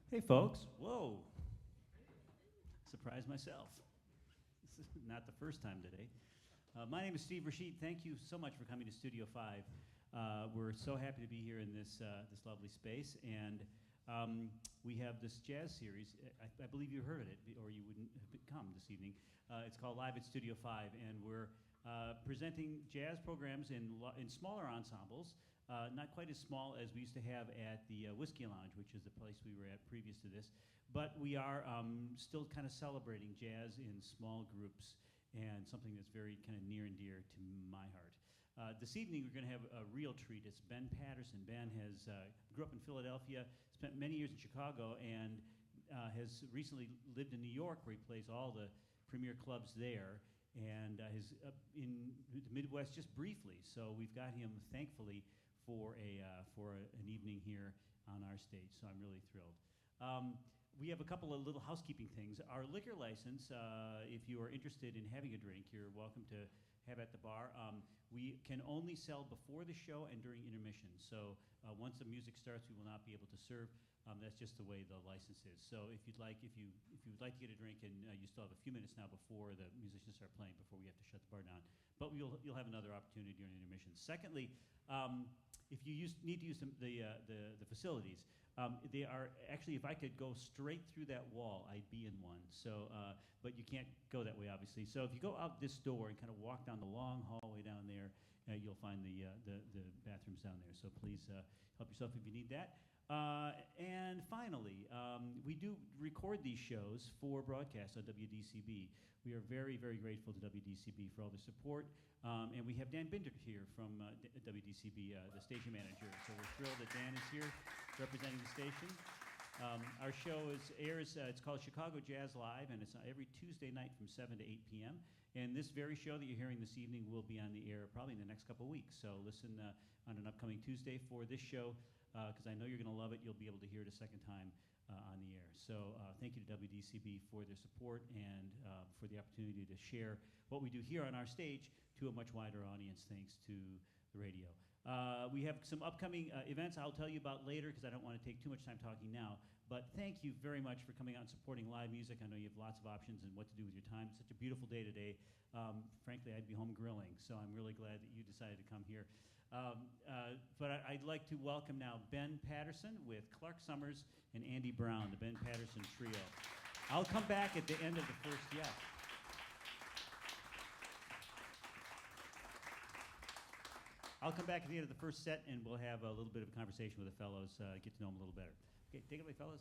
Hey, folks. Whoa. Surprised myself. This is not the first time today. My name is Steve Rashid. Thank you so much for coming to Studio 5. We're so happy to be here in this lovely space, and we have this jazz series. I believe you heard it, or you wouldn't have come this evening. It's called Live at Studio 5, and we're presenting jazz programs in smaller ensembles, not quite as small as we used to have at the Whiskey Lounge, which is the place we were at previous to this. But we are still kind of celebrating jazz in small groups, and something that's very kind of near and dear to my heart. This evening we're going to have a real treat. It's Ben Paterson. Ben grew up in Philadelphia, spent many years in Chicago, and has recently lived in New York, where he plays all the premier clubs there, and is in the Midwest just briefly. So we've got him, thankfully, for an evening here on our stage. So I'm really thrilled. We have a couple of little housekeeping things. Our liquor license, if you are interested in having a drink, you're welcome to have at the bar. We can only sell before the show and during intermission. So once the music starts, we will not be able to serve. That's just the way the license is. So if you would like to get a drink, and you still have a few minutes now before the musicians start playing, before we have to shut the bar down. But you'll have another opportunity during intermission. Secondly, if you need to use the facilities, they are actually, if I could go straight through that wall, I'd be in one. So, but you can't go that way, obviously. So if you go out this door and kind of walk down the long hallway down there, you'll find the bathrooms down there. So please help yourself if you need that. And finally, we do record these shows for broadcast on WDCB. We are very, very grateful to WDCB for all the support. And we have Dan Binder here from WDCB, the station manager. So we're thrilled that Dan is here representing the station. Our show airs, it's called Chicago Jazz Live, and it's every Tuesday night from 7 to 8 p.m. And this very show that you're hearing this evening will be on the air probably in the next couple of weeks. So listen on an upcoming Tuesday for this show, because I know you're going to love it. You'll be able to hear it a second time on the air. So thank you to WDCB for their support and for the opportunity to share what we do here on our stage to a much wider audience, thanks to the radio. We have some upcoming events I'll tell you about later, because I don't want to take too much time talking now. But thank you very much for coming out and supporting live music. I know you have lots of options and what to do with your time. It's such a beautiful day today. Frankly, I'd be home grilling, so I'm really glad that you decided to come here. But I'd like to welcome now Ben Paterson with Clark Sommers and Andy Brown, the Ben Paterson Trio. I'll come back at the end of the first, I'll come back at the end of the first set, and we'll have a little bit of a conversation with the fellows, get to know them a little better. Okay, take it away, fellas.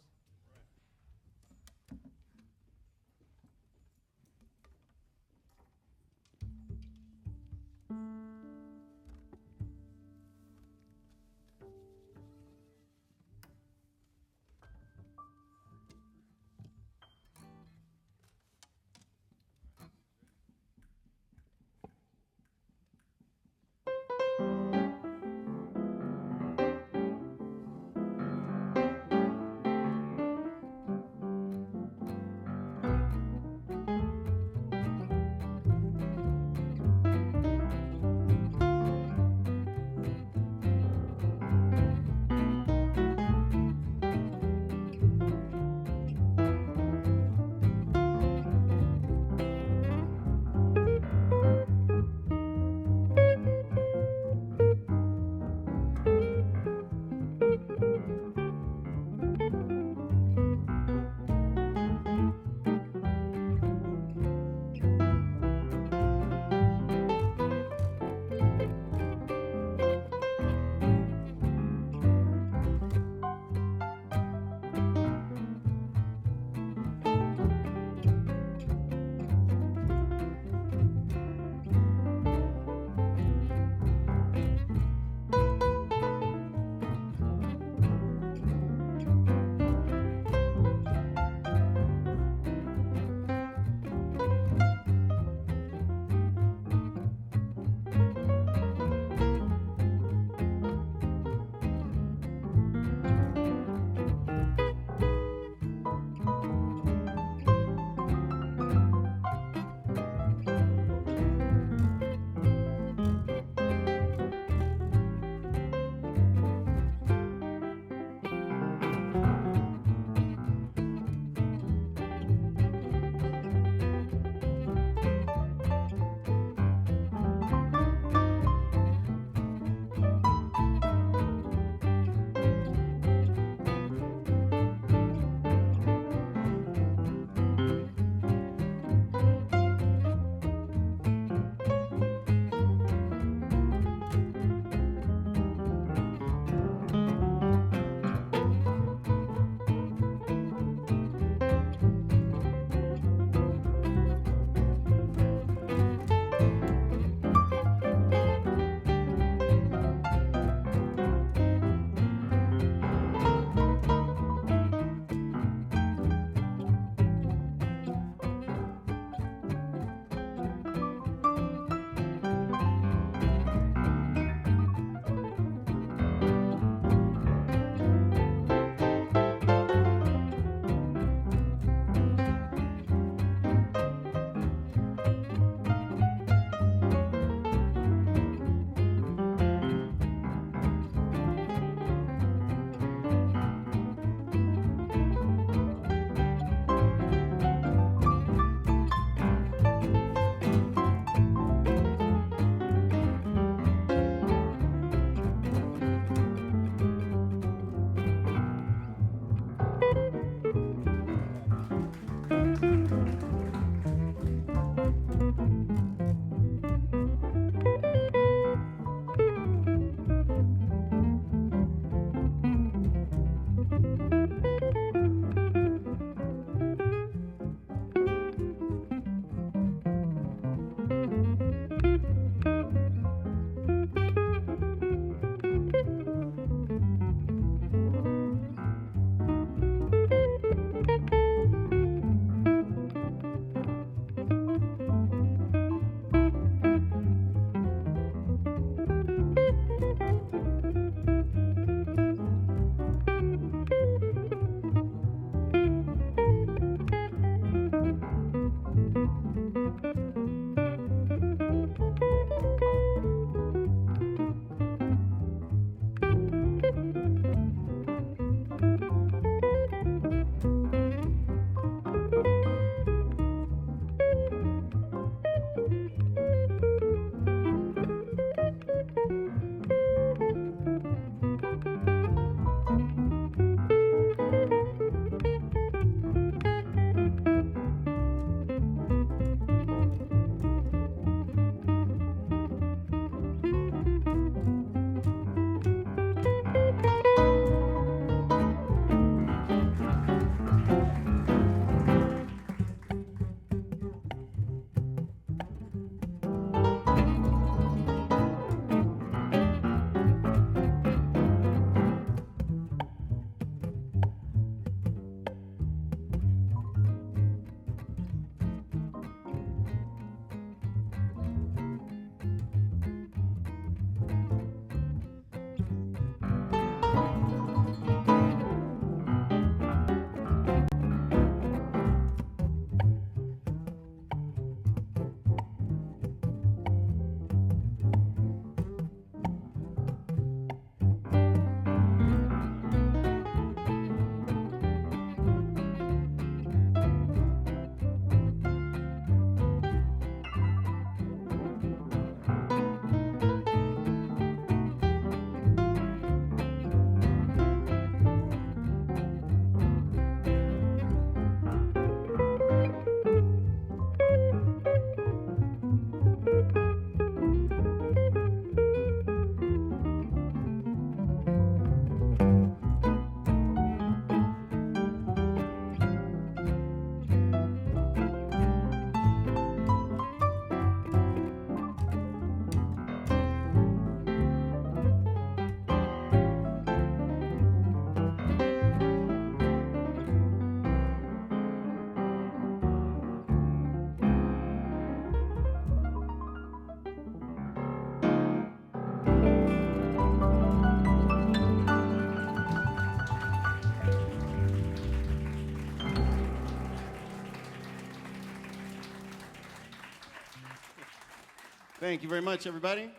Thank you very much, everybody.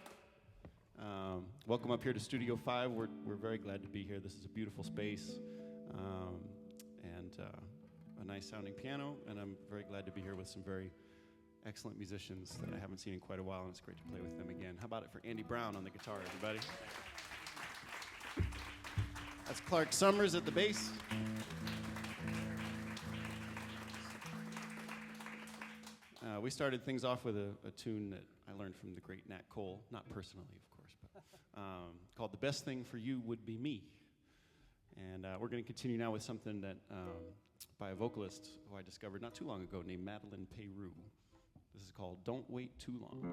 Welcome up here to Studio 5. We're very glad to be here. This is a beautiful space and a nice sounding piano, and I'm very glad to be here with some very excellent musicians that I haven't seen in quite a while, and it's great to play with them again. How about it for Andy Brown on the guitar, everybody? That's Clark Sommers at the bass. We started things off with a tune that I learned from the great Nat Cole, not personally, of course, but called The Best Thing for You Would Be Me. And we're going to continue now with something that by a vocalist who I discovered not too long ago named Madeline Peru. This is called Don't Wait Too Long.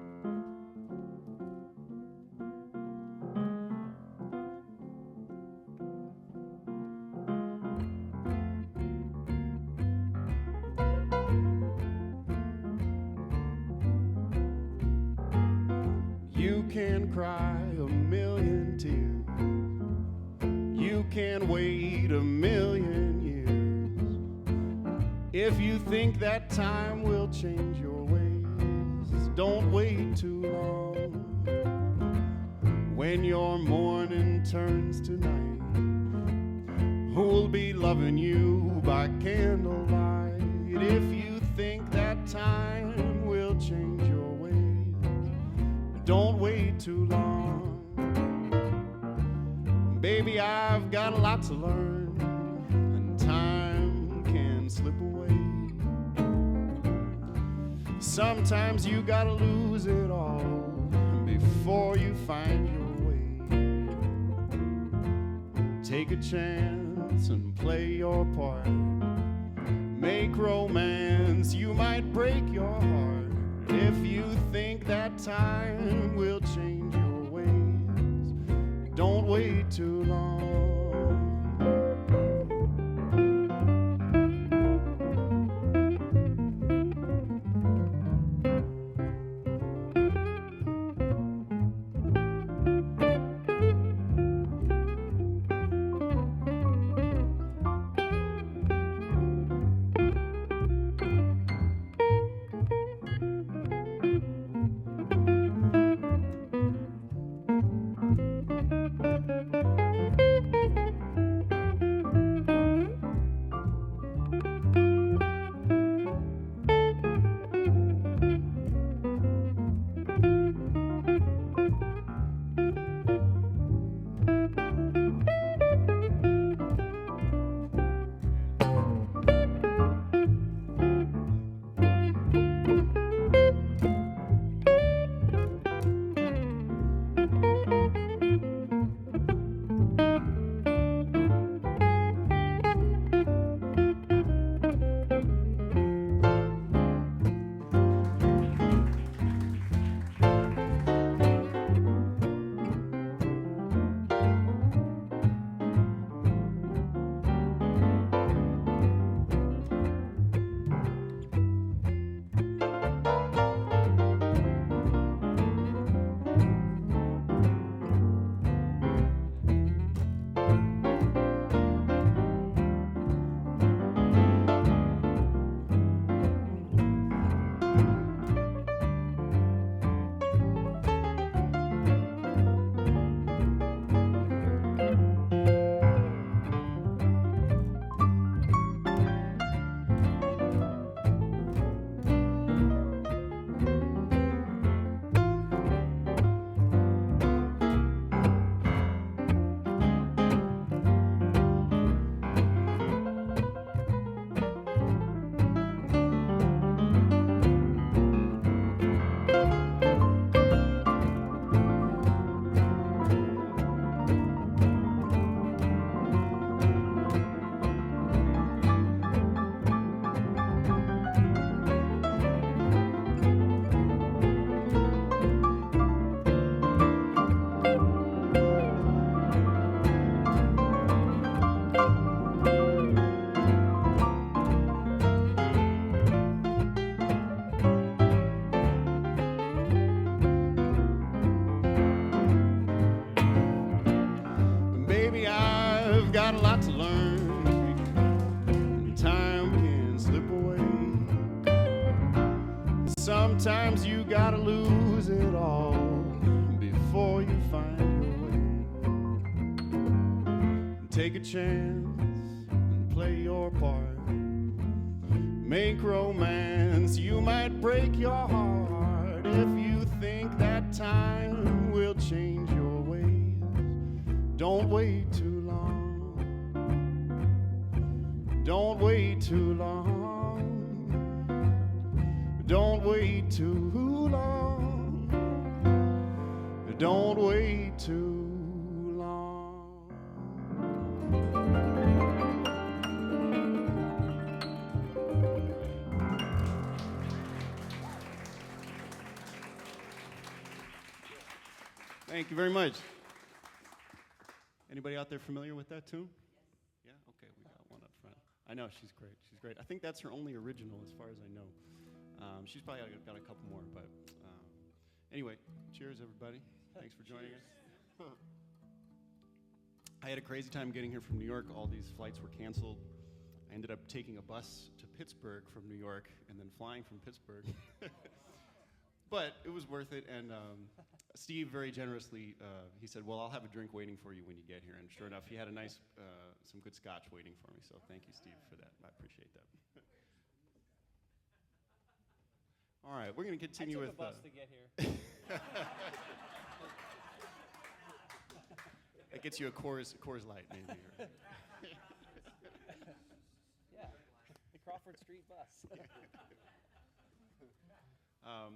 You can cry a million tears. You can wait a million years. If you think that time will change your ways, don't wait too long. When your morning turns to night, who'll be loving you by candlelight? If you think that time will change your ways, don't wait too long. Baby, I've got a lot to learn, and time can slip away. Sometimes you gotta lose it all before you find your way. Take a chance and play your part. Make romance, you might break your heart. If you think that time will change your ways, don't wait too long. Got a lot to learn, and time can slip away. Sometimes you gotta lose it all Take a chance and play your part. Make romance, you might break your heart if you think that time will change your ways. Don't wait too long. Don't wait too long. Don't wait too long. Don't wait too long. Thank you very much. Anybody out there familiar with that tune? Yeah? Okay, we got one up front. I know, she's great. She's great. I think that's her only original as far as I know. She's probably got a couple more, but anyway, cheers, everybody. Thanks for joining us. I had a crazy time getting here from New York. All these flights were canceled. I ended up taking a bus to Pittsburgh from New York and then flying from Pittsburgh. But it was worth it, and Steve very generously, he said, well, I'll have a drink waiting for you when you get here, and sure enough, he had a nice, some good scotch waiting for me, so thank you, Steve, for that. I appreciate that. All right, we're going to continue with... I took a bus to get here. That gets you a Coors Light, maybe. Right? Yeah, the Crawford Street bus. I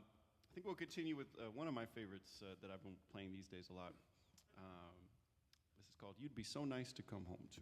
think we'll continue with one of my favorites that I've been playing these days a lot. This is called You'd Be So Nice to Come Home To.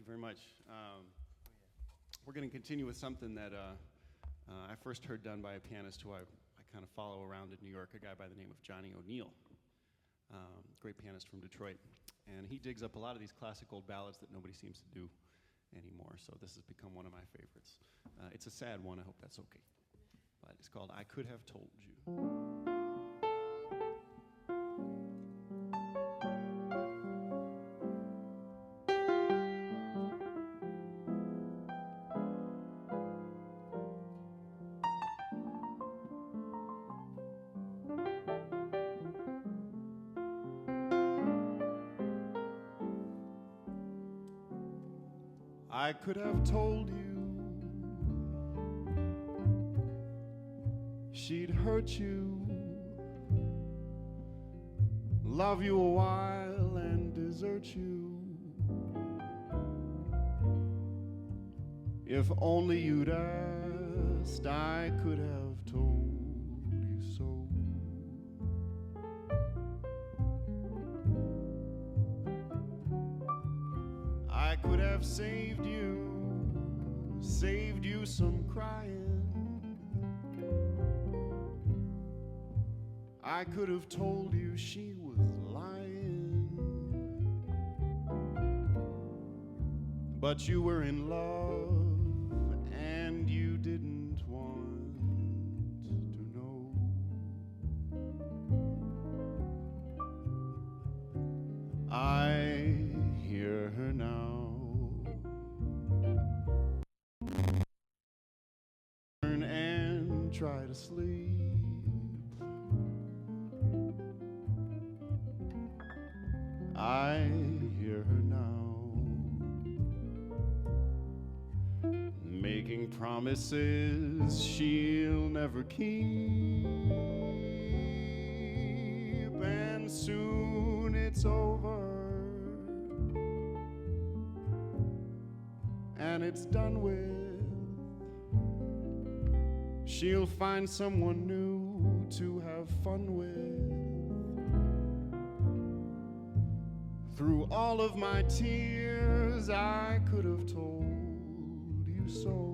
you very much. We're going to continue with something that I first heard done by a pianist who I kind of follow around in New York, a guy by the name of Johnny O'Neill, great pianist from Detroit. And he digs up a lot of these classic old ballads that nobody seems to do anymore, so this has become one of my favorites. It's a sad one, I hope that's okay. But it's called I Could Have Told You. I could have told you she'd hurt you, love you a while and desert you. If only you'd asked, I could have told you so. I could have saved you some crying. I could have told you she was lying, but you were in love and you didn't want to know. I hear her now, and try to sleep. I hear her now, making promises she'll never keep, and soon it's over, and it's done with. She'll find someone new to have fun with. Through all of my tears, I could have told you so.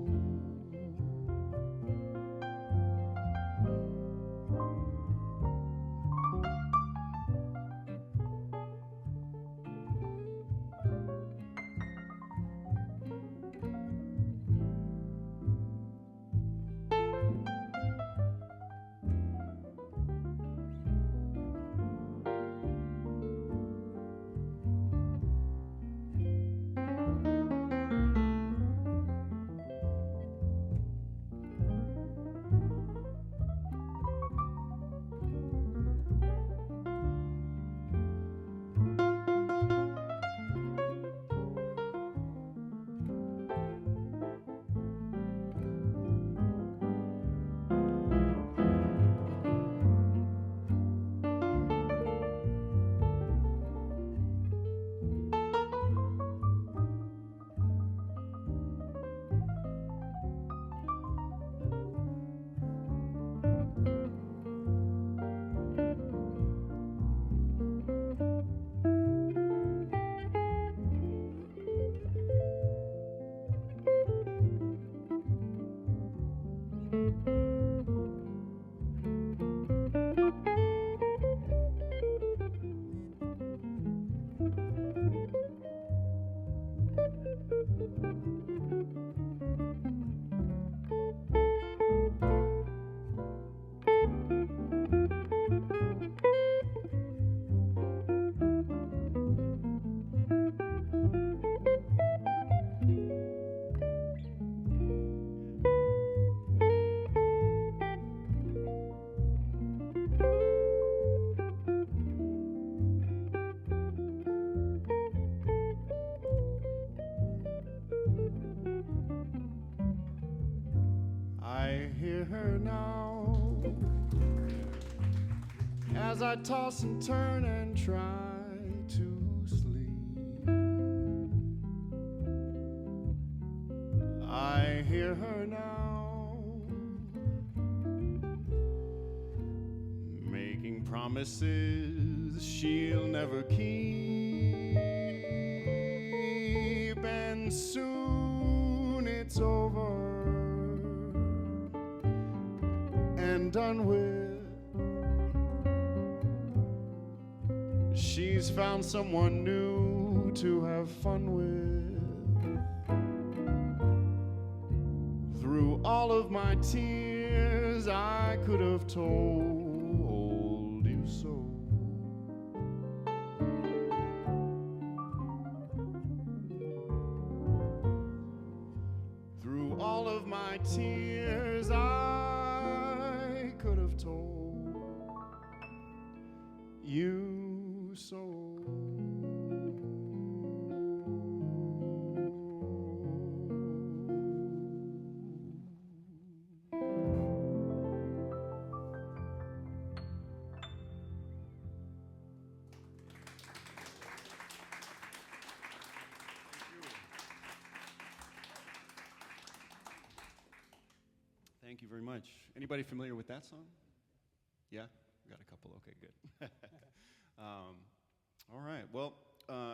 Her now, as I toss and turn and try to sleep. I hear her now, making promises she'll never keep, and and soon it's over and done with. She's found someone new to have fun with. Through all of my tears, I could have told you so. Through all of my tears, I could have told you so. Thank you very much. Anybody familiar with that song? Yeah? We got a couple. Okay, good. All right. Well,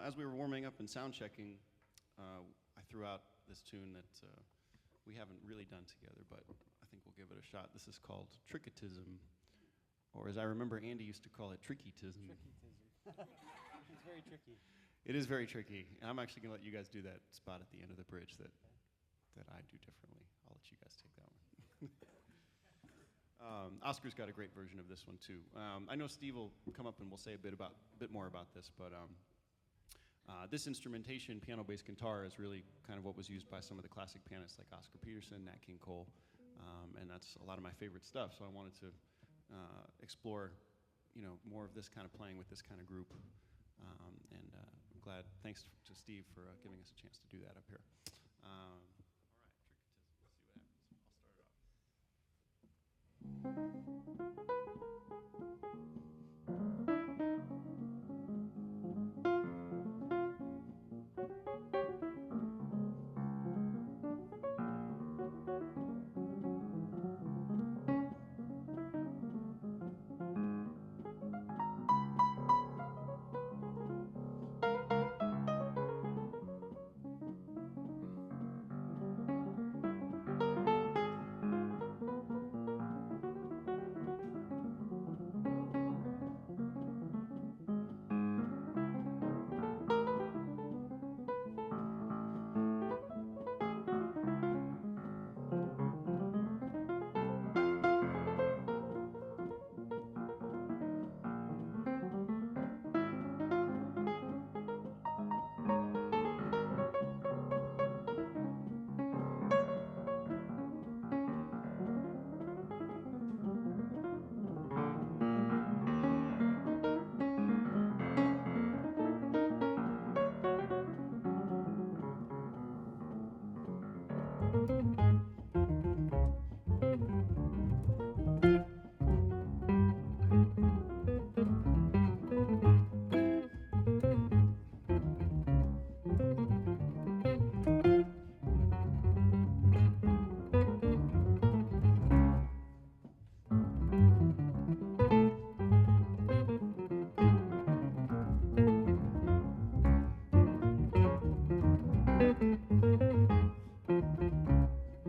as we were warming up and sound checking, I threw out this tune that we haven't really done together, but I think we'll give it a shot. This is called Tricketism, or as I remember Andy used to call it, Trickytism. Trickytism. It's very tricky. It is very tricky. I'm actually going to let you guys do that spot at the end of the bridge that I do differently. I'll let you guys take that one. Oscar's got a great version of this one too. I know Steve will come up and we'll say a bit more about this, but this instrumentation, piano, bass, guitar, is really kind of what was used by some of the classic pianists like Oscar Peterson, Nat King Cole, and that's a lot of my favorite stuff. So I wanted to explore, more of this kind of playing with this kind of group, and I'm glad. Thanks to Steve for giving us a chance to do that up here. All right, Tricketism. Let's see what happens. I'll start it off.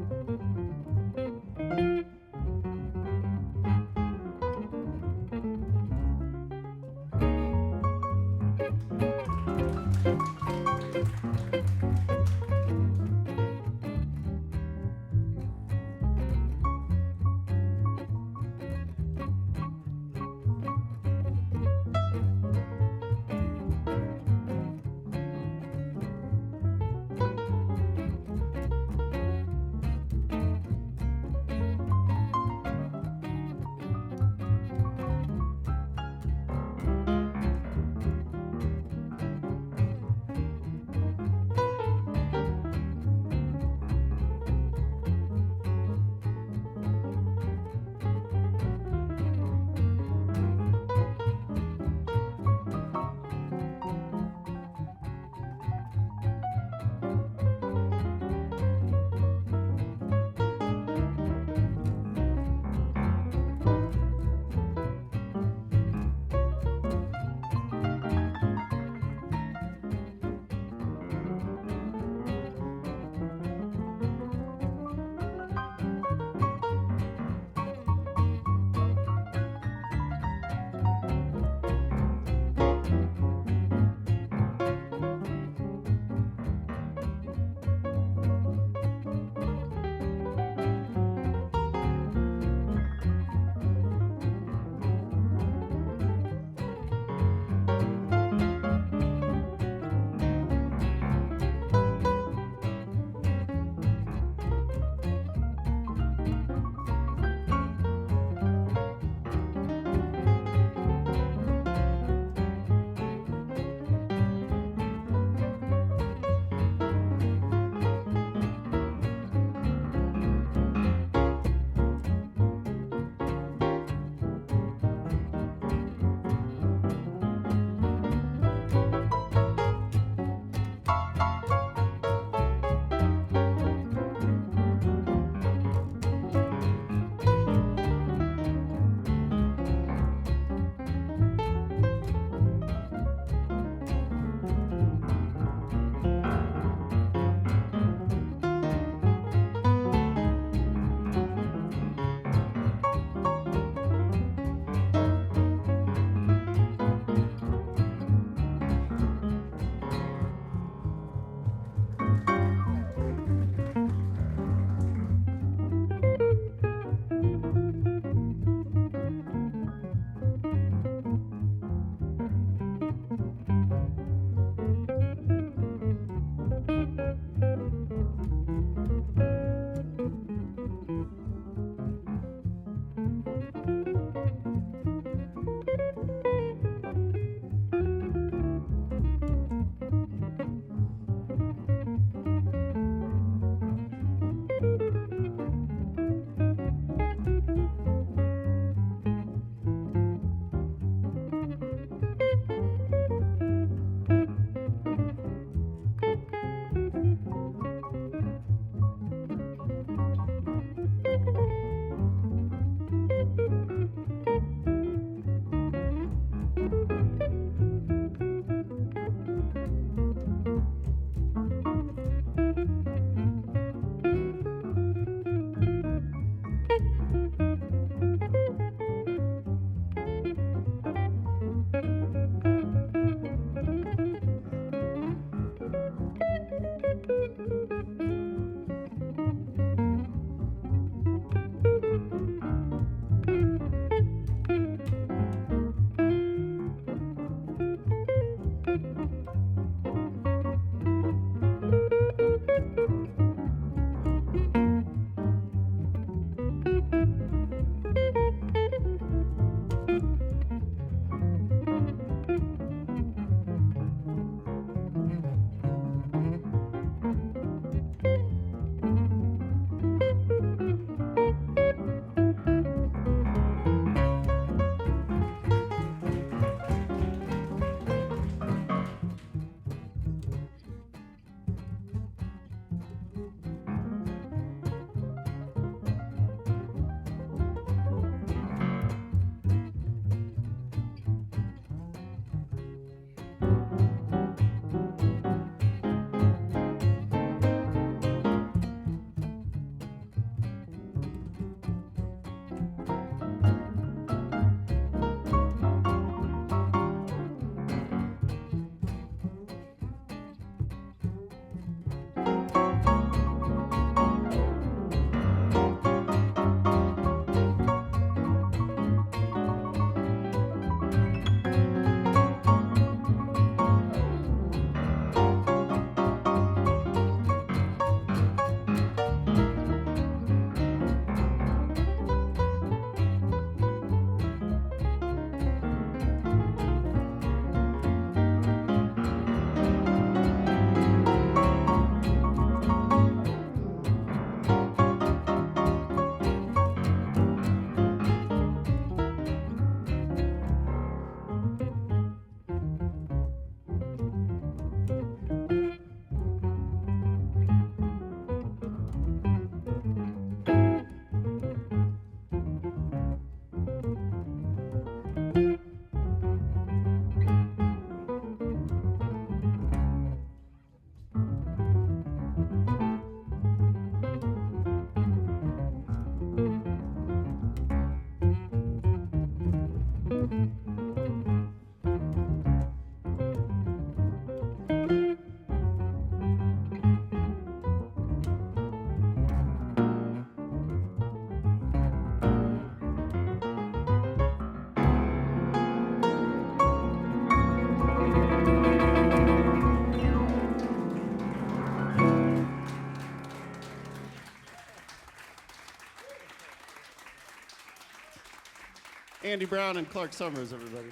Andy Brown and Clark Sommers, everybody.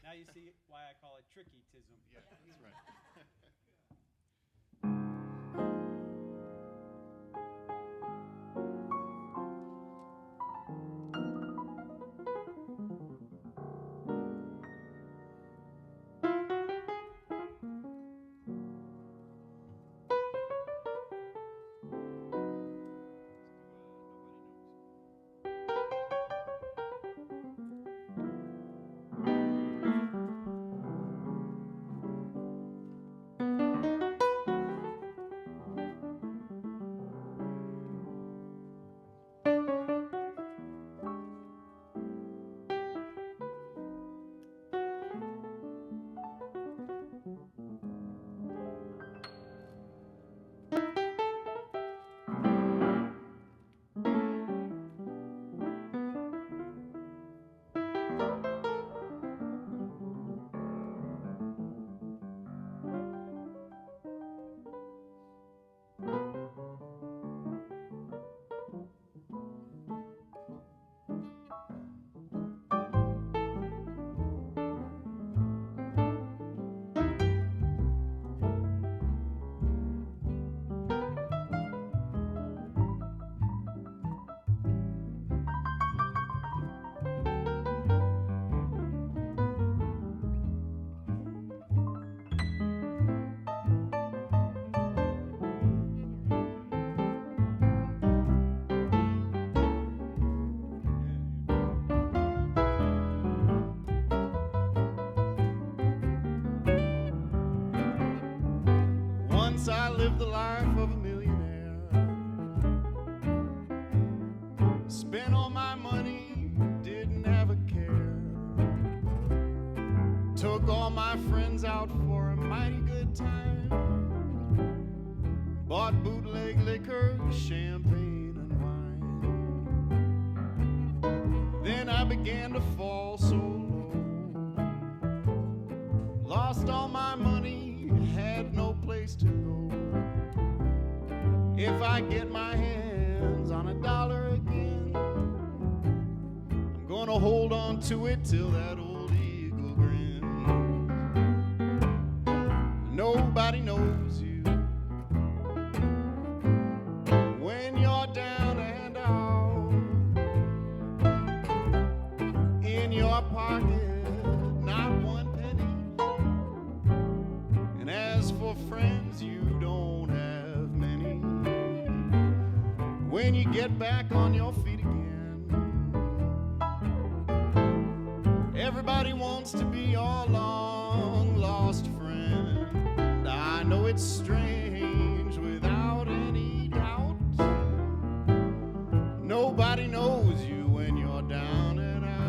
Now you see why I call it tricky-tism. Yeah, that's right. Nobody knows. lived the life of a millionaire. Spent all my money, didn't have a care. Took all my friends out for a mighty good time. Bought bootleg liquor, champagne and wine. Then I began to fall so low. Lost all my money, had no place to go. If I get my hands on $1 again, I'm gonna hold on to it till that old eagle grins. Nobody knows you when you're down and out. In your pocket, not one penny. And as for friends, you don't have many. When you get back on your feet again, everybody wants to be your long-lost friend. I know it's strange without any doubt. Nobody knows you when you're down and out.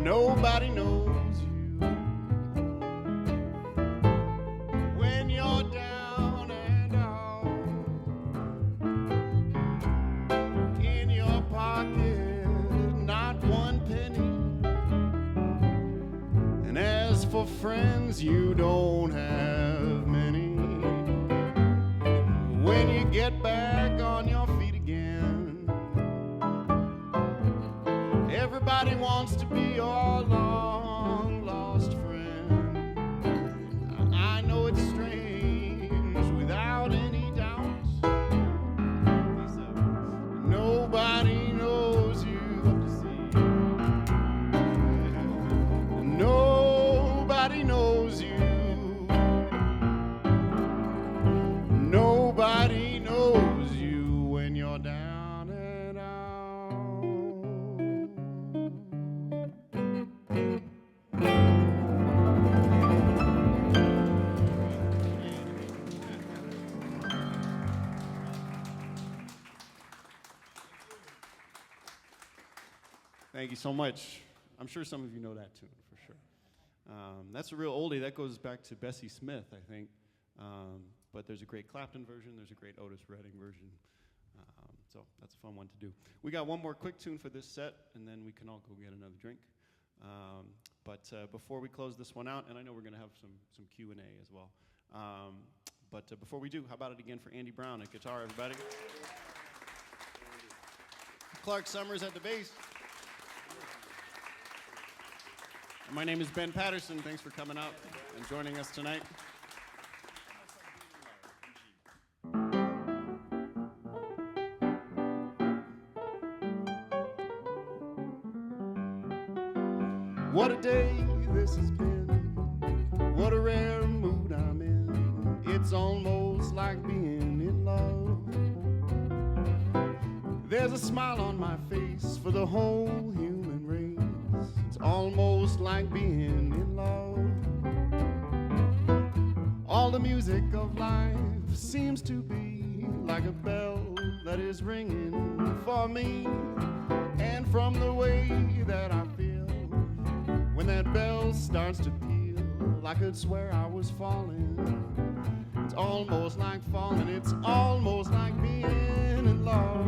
Nobody knows you when you're down and out. In your pocket, not one penny. of friends, you don't have many. When you get back on your feet again, everybody wants to be your long lost friend. I know it's strange, without any doubt. Nobody knows you. Nobody knows you. Nobody knows you when you're down and out. Thank you so much. I'm sure some of you know that tune for sure. That's a real oldie. That goes back to Bessie Smith, I think. But there's a great Clapton version. There's a great Otis Redding version. So that's a fun one to do. We got one more quick tune for this set, and then we can all go get another drink. But before we close this one out, and I know we're going to have some Q&A as well. But before we do, how about it again for Andy Brown at guitar, everybody? Clark Sommers at the bass. My name is Ben Paterson. Thanks for coming out and joining us tonight. What a day this has been. What a rare mood I'm in. It's almost like being in love. There's a smile on my face for the whole human race. It's almost like being in love. All the music of life seems to be like a bell that is ringing for me. And from the way that I feel when that bell starts to peal, I could swear I was falling. It's almost like falling. It's almost like being in love.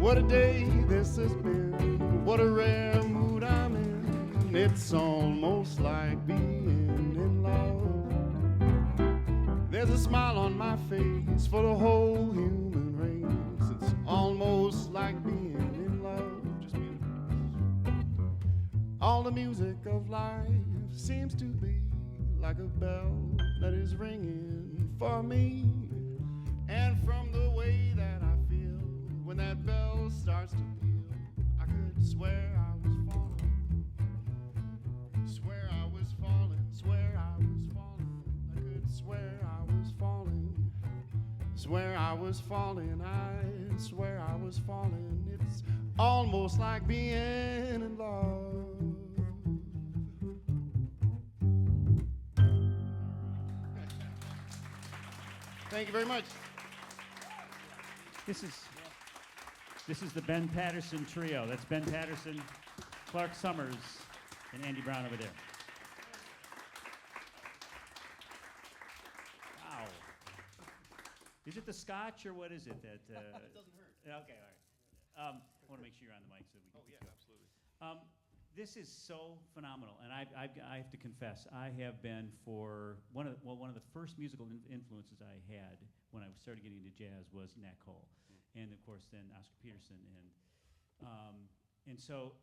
What a day this has been. What a rare mood I'm in. It's almost like being in love. There's a smile on my face for the whole human race. It's almost like being in love. Just being in love. All the music of life seems to be like a bell that is ringing for me. And from the way that I feel when that bell starts to peal, I could swear I was falling. Swear I was falling. Swear I was falling. I could swear I was falling. Swear I was falling. I swear I was falling. It's almost like being in love. Thank you very much. This is the Ben Paterson Trio. That's Ben Paterson, Clark Sommers, and Andy Brown over there. Wow. Is it the scotch or what is it? That It doesn't hurt. Okay, all right. I want to make sure you're on the mic so we can. Oh, yeah, absolutely. This is so phenomenal, and I have to confess, I have been for one of the first musical influences I had when I started getting into jazz was Nat Cole, and of course then Oscar Peterson, and so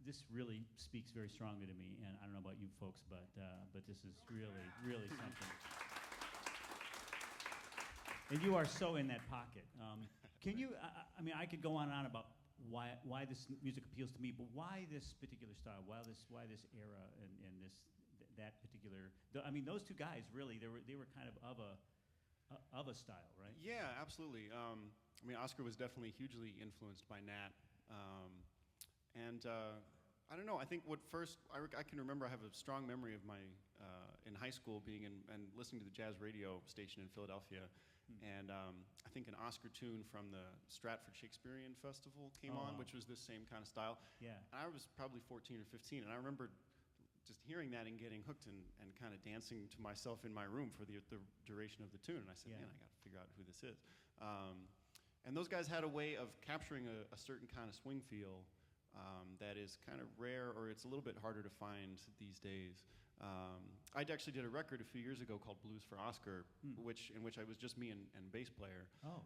this really speaks very strongly to me. And I don't know about you folks, but this is really something. And you are so in that pocket. Can you? I mean, I could go on and on about why this music appeals to me, but why this particular style? Why this era and that particular? I mean, those two guys really they were kind of a style, right? Yeah, absolutely. I mean, Oscar was definitely hugely influenced by Nat, and I don't know. I think what first I can remember. I have a strong memory of my in high school being and listening to the jazz radio station in Philadelphia. And I think an Oscar tune from the Stratford Shakespearean Festival came on, which was this same kind of style. Yeah. And I was probably 14 or 15, and I remember just hearing that and getting hooked and kind of dancing to myself in my room for the duration of the tune. And I said, man, I got to figure out who this is. And those guys had a way of capturing a certain kind of swing feel that is kind of rare, or it's a little bit harder to find these days. I actually did a record a few years ago called Blues for Oscar, in which I was just me and bass player. Oh.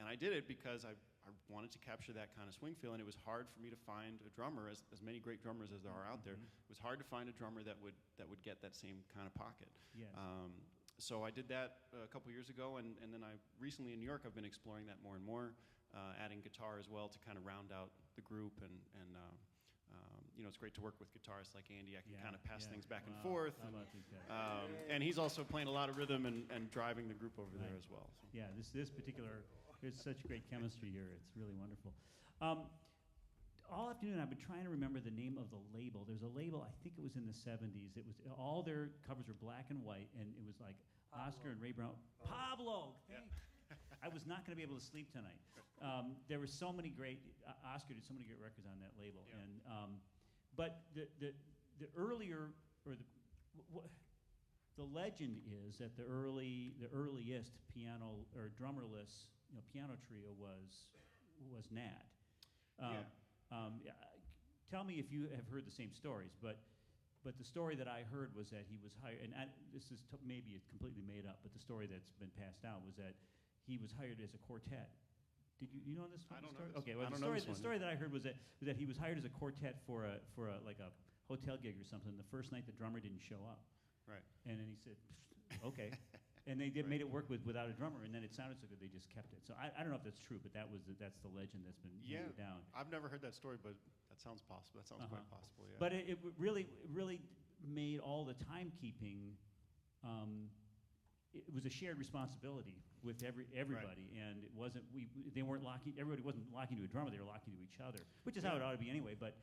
And I did it because I wanted to capture that kind of swing feel, and it was hard for me to find a drummer, as many great drummers as there are out there. It was hard to find a drummer that would get that same kind of pocket. Yes. So I did that a couple years ago, and then I recently in New York I've been exploring that more and more, adding guitar as well to kind of round out the group and you know, it's great to work with guitarists like Andy. I can kind of pass things back and forth. How about these guys? And he's also playing a lot of rhythm and driving the group over there as well. So. Yeah, this particular, there's such great chemistry here. It's really wonderful. All afternoon I've been trying to remember the name of the label. There's a label, I think it was in the 70s. It was all their covers were black and white, and it was like Pablo. Oscar and Ray Brown. Pablo! I was not going to be able to sleep tonight. There were so many great, Oscar did so many great records on that label. Yeah. And but the earlier, or the legend is that the earliest piano or drummerless piano trio was Nat. Tell me if you have heard the same stories, but the story that I heard was that he was hired, and this is maybe it's completely made up, but the story that's been passed down was that he was hired as a quartet. Did you know this one? I don't know. Okay, well, the story that I heard was that he was hired as a quartet for a like a hotel gig or something. The first night the drummer didn't show up. Right. And then he said, okay. And they made it work without a drummer, and then it sounded so good they just kept it. So I don't know if that's true, but that's the legend that's been handed down. I've never heard that story, but that sounds possible. That sounds quite possible. Yeah. But it really made all the timekeeping. It was a shared responsibility with everybody, and it wasn't they weren't locking. Everybody wasn't locking to a drummer; they were locking to each other, which is how it ought to be anyway. But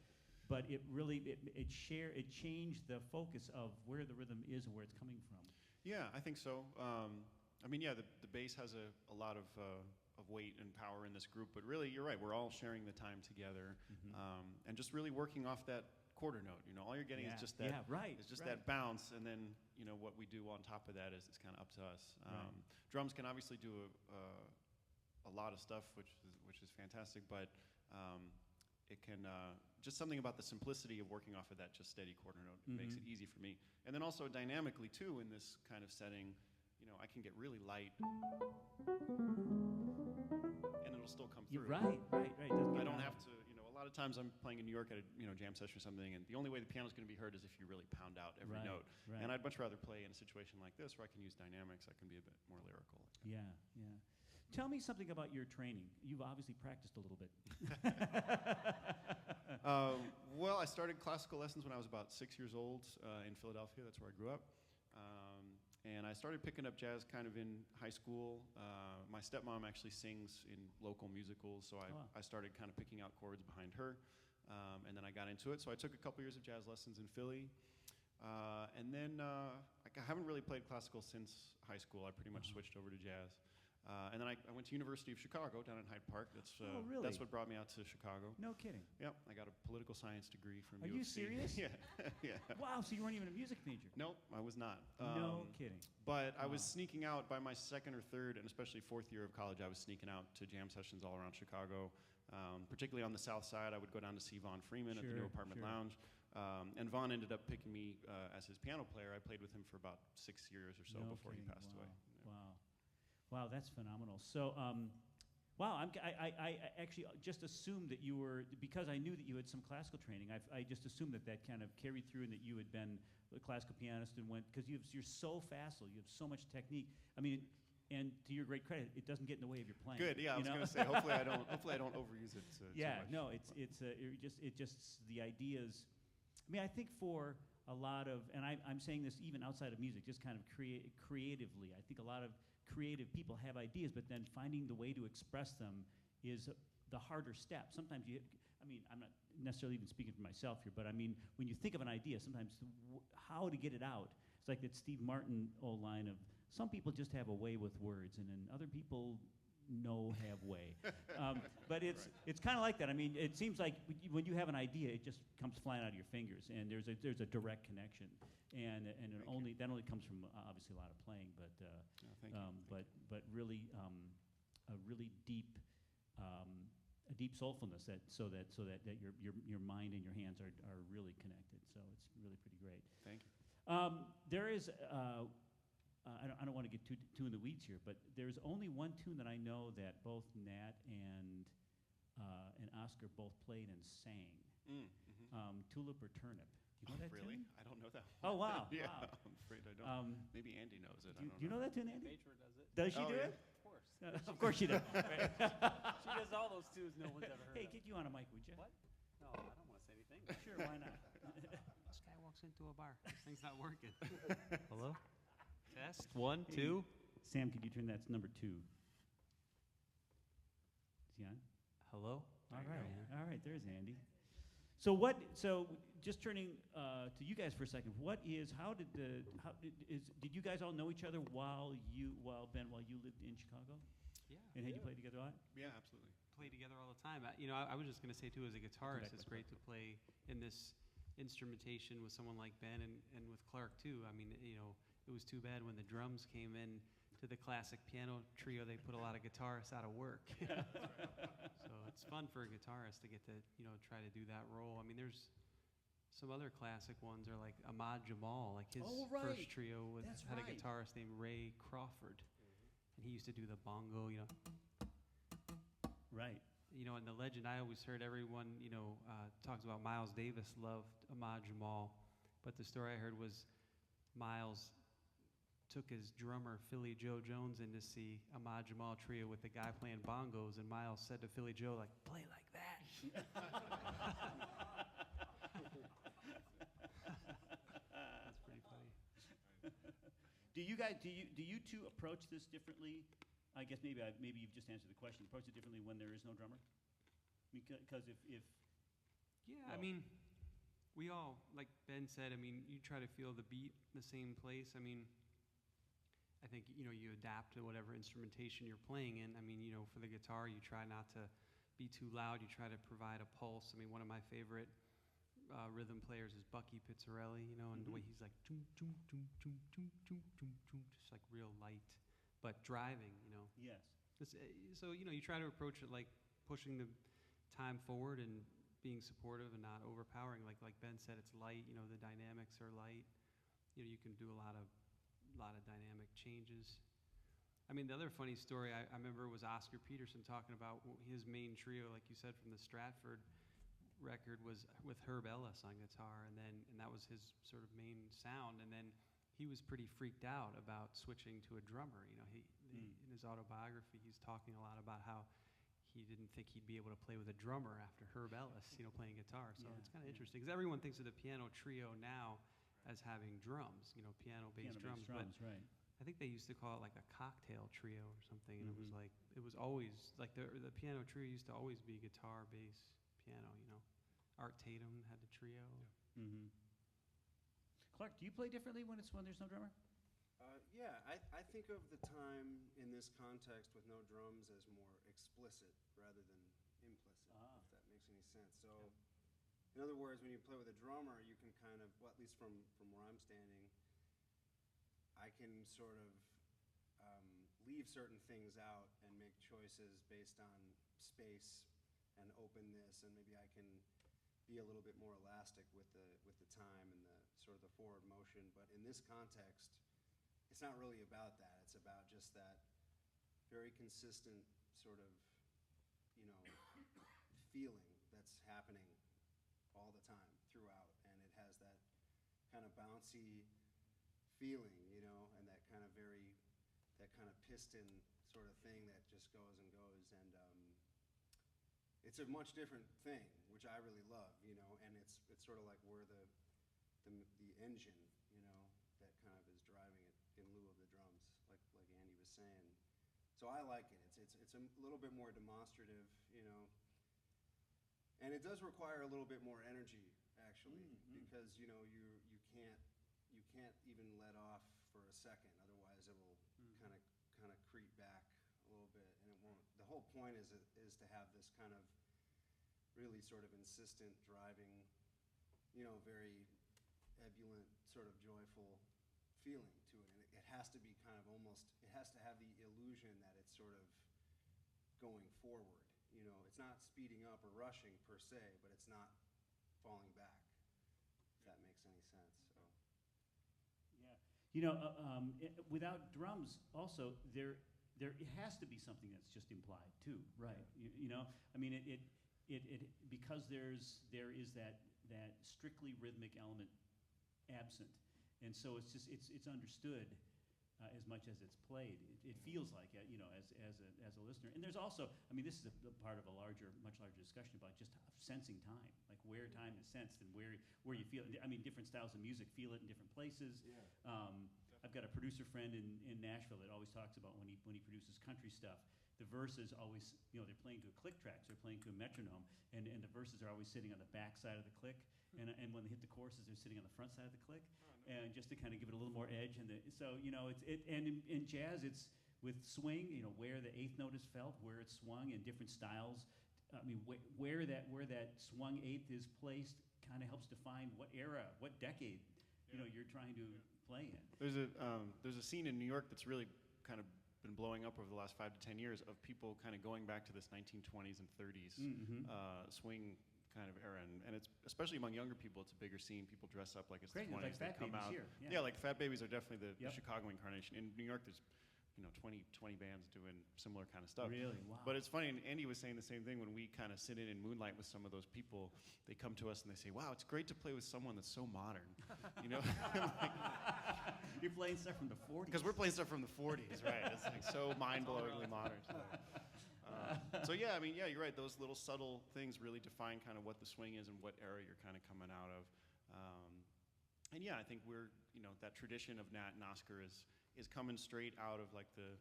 it really it changed the focus of where the rhythm is and where it's coming from. Yeah, I think so. I mean, yeah, the bass has a lot of weight and power in this group, but really, you're right. We're all sharing the time together, and just really working off that quarter note. You know, all you're getting is just that. Yeah, right. It's just that bounce, and then what we do on top of that is it's kind of up to us. Drums can obviously do a lot of stuff, which is fantastic, but it can just something about the simplicity of working off of that just steady quarter note makes it easy for me. And then also dynamically too in this kind of setting, I can get really light, and it'll still come through. Right. I don't have to. A lot of times I'm playing in New York at a jam session or something, and the only way the piano's going to be heard is if you really pound out every note. Right. And I'd much rather play in a situation like this where I can use dynamics. I can be a bit more lyrical. Yeah. Tell me something about your training. You've obviously practiced a little bit. Well, I started classical lessons when I was about 6 years old in Philadelphia. That's where I grew up. And I started picking up jazz kind of in high school. My stepmom actually sings in local musicals, so I started kind of picking out chords behind her. And then I got into it. So I took a couple years of jazz lessons in Philly. And then I haven't really played classical since high school. I pretty much switched over to jazz. And then I went to University of Chicago down in Hyde Park. That's Oh, really? That's what brought me out to Chicago. No kidding. Yep, I got a political science degree from Are U you of C. serious? Yeah, yeah. Wow, so you weren't even a music major? Nope, I was not. No kidding. But I was Wow. sneaking out by my second or third, and especially fourth year of college. I was sneaking out to jam sessions all around Chicago, particularly on the south side. I would go down to see Vaughn Freeman at the New Sure, Apartment sure. Lounge. And Vaughn ended up picking me as his piano player. I played with him for about 6 years or so No before he kidding. passed away. Yeah. Wow. Wow, that's phenomenal. So, wow, I actually just assumed that you were, because I knew that you had some classical training, I just assumed that kind of carried through and that you had been a classical pianist and went, because you're so facile, you have so much technique. I mean, and to your great credit, it doesn't get in the way of your playing. Good. Yeah, I you was know? going to say. Hopefully, I don't overuse it. Yeah, too much. no, it just the ideas. I mean, I think for a lot of, and I'm saying this even outside of music, just kind of creatively. I think a lot of creative people have ideas, but then finding the way to express them is the harder step. Sometimes I mean, I'm not necessarily even speaking for myself here, but I mean, when you think of an idea, sometimes how to get it out. It's like that Steve Martin old line of, some people just have a way with words, and then other people have way. But it's kind of like that. I mean, it seems like when you have an idea, it just comes flying out of your fingers, and there's a direct connection, and that only comes from obviously a lot of playing, but Thank you. but really a really deep soulfulness so that your mind and your hands are really connected. So it's really pretty great. Thank you. There is. I don't want to get too in the weeds here, but there's only one tune that I know that both Nat and Oscar both played and sang. Tulip or Turnip. Do you know that Really? tune? I don't know that one. Oh, wow. Yeah, Wow. I'm afraid I don't. Um, Maybe Andy knows it. Do I don't you know that tune, Andy? Phaedra does it. Does she Oh, do yeah. it? Of course. Of course she does. She does all those tunes no one's ever heard Hey, of. get you on a mic, would you? What? No, I don't want to say anything. Sure, why not? This guy walks into a bar. This thing's not working. Hello? Test. 1, Hey. 2. Sam, could you turn that's number 2? Is he on? Hello? All right, there's Andy. So just turning to you guys for a second, did you guys all know each other while you lived in Chicago? Yeah. And had you played together a lot? Yeah, absolutely. Play together all the time. I was just going to say, too, as a guitarist, it's great to play in this instrumentation with someone like Ben and with Clark, too. I mean, it was too bad when the drums came in to the classic piano trio, they put a lot of guitarists out of work. So it's fun for a guitarist to get to, try to do that role. I mean, there's some other classic ones are like Ahmad Jamal, like his first trio had a guitarist named Ray Crawford. And he used to do the bongo, Right. and the legend I always heard everyone, talks about Miles Davis loved Ahmad Jamal, but the story I heard was Miles took his drummer Philly Joe Jones in to see Ahmad Jamal trio with the guy playing bongos, and Miles said to Philly Joe, like, play like that. That's pretty funny. Do you two approach this differently? I guess maybe you've just answered the question. Approach it differently when there is no drummer? Because if Yeah, I mean, we all, like Ben said, I mean, you try to feel the beat in the same place. I mean, I think, you adapt to whatever instrumentation you're playing in. I mean, for the guitar, you try not to be too loud. You try to provide a pulse. I mean, one of my favorite rhythm players is Bucky Pizzarelli, and the way he's like, toom, toom, toom, toom, toom, toom, toom, toom, just like real light, but driving, Yes. So, you try to approach it like pushing the time forward and being supportive and not overpowering. Like Ben said, it's light, the dynamics are light. You can do a lot of dynamic changes. I mean, the other funny story I remember was Oscar Peterson talking about his main trio, like you said, from the Stratford record was with Herb Ellis on guitar, and that was his sort of main sound. And then he was pretty freaked out about switching to a drummer. In his autobiography, he's talking a lot about how he didn't think he'd be able to play with a drummer after Herb Ellis, playing guitar. So it's kind of interesting because everyone thinks of the piano trio now as having drums, piano-based drums, but right. I think they used to call it like a cocktail trio or something, and it was always like the piano trio used to always be guitar, bass, piano. Art Tatum had the trio. Mm-hmm. Clark, do you play differently when there's no drummer? Yeah, I think of the time in this context with no drums as more explicit rather than implicit, if that makes any sense. So, in other words, when you play with a drummer, you can kind of, well, at least from where I'm standing, I can sort of leave certain things out and make choices based on space and openness, and maybe I can be a little bit more elastic with the time and the sort of the forward motion. But in this context, it's not really about that. It's about just that very consistent sort of, feeling that's happening all the time throughout, and it has that kind of bouncy feeling, and that kind of piston sort of thing that just goes and goes, and it's a much different thing, which I really love, and it's sort of like we're the engine, that kind of is driving it in lieu of the drums, like Andy was saying. So I like it. It's a little bit more demonstrative, and it does require a little bit more energy, actually, because you can't even let off for a second, otherwise it will kind of creep back a little bit, and it won't. The whole point is to have this kind of really sort of insistent driving, very ebullient, sort of joyful feeling to it, and it has to be kind of almost, it has to have the illusion that it's sort of going forward. It's not speeding up or rushing per se, but it's not falling back, if that makes any sense. So. Yeah, without drums, also there it has to be something that's just implied too, right? I mean, it because there is that strictly rhythmic element absent, and so it's understood as much as it's played. It feels like it, as a listener. And there's also, I mean, this is a part of a much larger discussion about just sensing time, like where time is sensed and where you feel it. I mean, different styles of music feel it in different places. Yeah. I've got a producer friend in Nashville that always talks about when he produces country stuff, the verses always, they're playing to a click track, so they're playing to a metronome, and the verses are always sitting on the back side of the click, and when they hit the choruses, they're sitting on the front side of the click, and just to kind of give it a little more edge. And so in jazz, it's with swing, where the eighth note is felt, where it's swung in different styles. I mean, where that swung eighth is placed kind of helps define what era, what decade, you're trying to play in. There's a scene in New York that's really kind of been blowing up over the last 5 to 10 years of people kind of going back to this 1920s and 30s swing kind of era, and it's especially among younger people. It's a bigger scene. People dress up like it's the 20s. Like they Fat come Babies out. here. Yeah, like Fat Babies are definitely the Yep. Chicagoan incarnation. In New York, there's 20 bands doing similar kind of stuff. Really? Wow. But it's funny, and Andy was saying the same thing when we kind of sit in and moonlight with some of those people. They come to us and they say, "Wow, it's great to play with someone that's so modern." You're playing stuff from the 40s. Because we're playing stuff from the 40s, right? It's like so mind-blowingly modern. So yeah, I mean, yeah, you're right. Those little subtle things really define kind of what the swing is and what era you're kind of coming out of. And yeah, I think we're, that tradition of Nat and Oscar is coming straight out of like the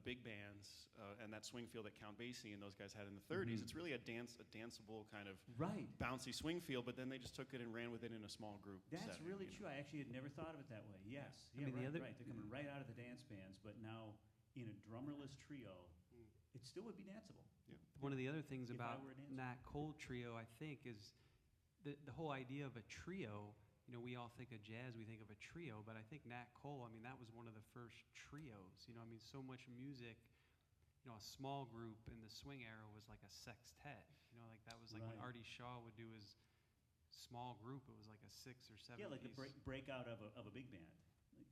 big bands and that swing feel that Count Basie and those guys had in the 30s. It's really a danceable kind of bouncy swing feel, but then they just took it and ran with it in a small group. That's setting, really true. I actually had never thought of it that way. Yes. I mean, right. They're coming right out of the dance bands, but now in a drummerless trio, it still would be danceable. Yeah. One of the other things If I about were a dancer. Nat Cole trio, I think, is the whole idea of a trio. We all think of jazz, we think of a trio, but I think Nat Cole, I mean, that was one of the first trios. I mean, so much music, a small group in the swing era was like a sextet. Like that was like when Artie Shaw would do his small group, it was like a 6 or 7 Yeah, like the piece. breakout of a big band.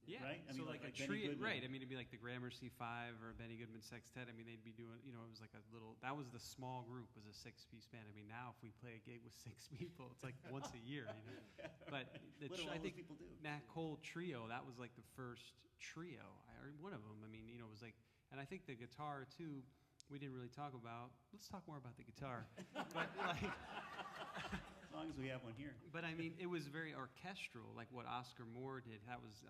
Yeah, Right? I so mean, like a Benny trio, Goodman. right? I mean, it'd be like the Gramercy 5 or Benny Goodman Sextet. I mean, they'd be doing, it was like a little. That was the small group, was a 6-piece band. I mean, now if we play a gig with 6 people, it's like once a year, But I think people do? Nat Cole trio, that was like the first trio, or one of them. I mean, it was like, and I think the guitar too. We didn't really talk about. Let's talk more about the guitar. But like. As long as we have one here. But I mean, it was very orchestral, like what Oscar Moore did. That was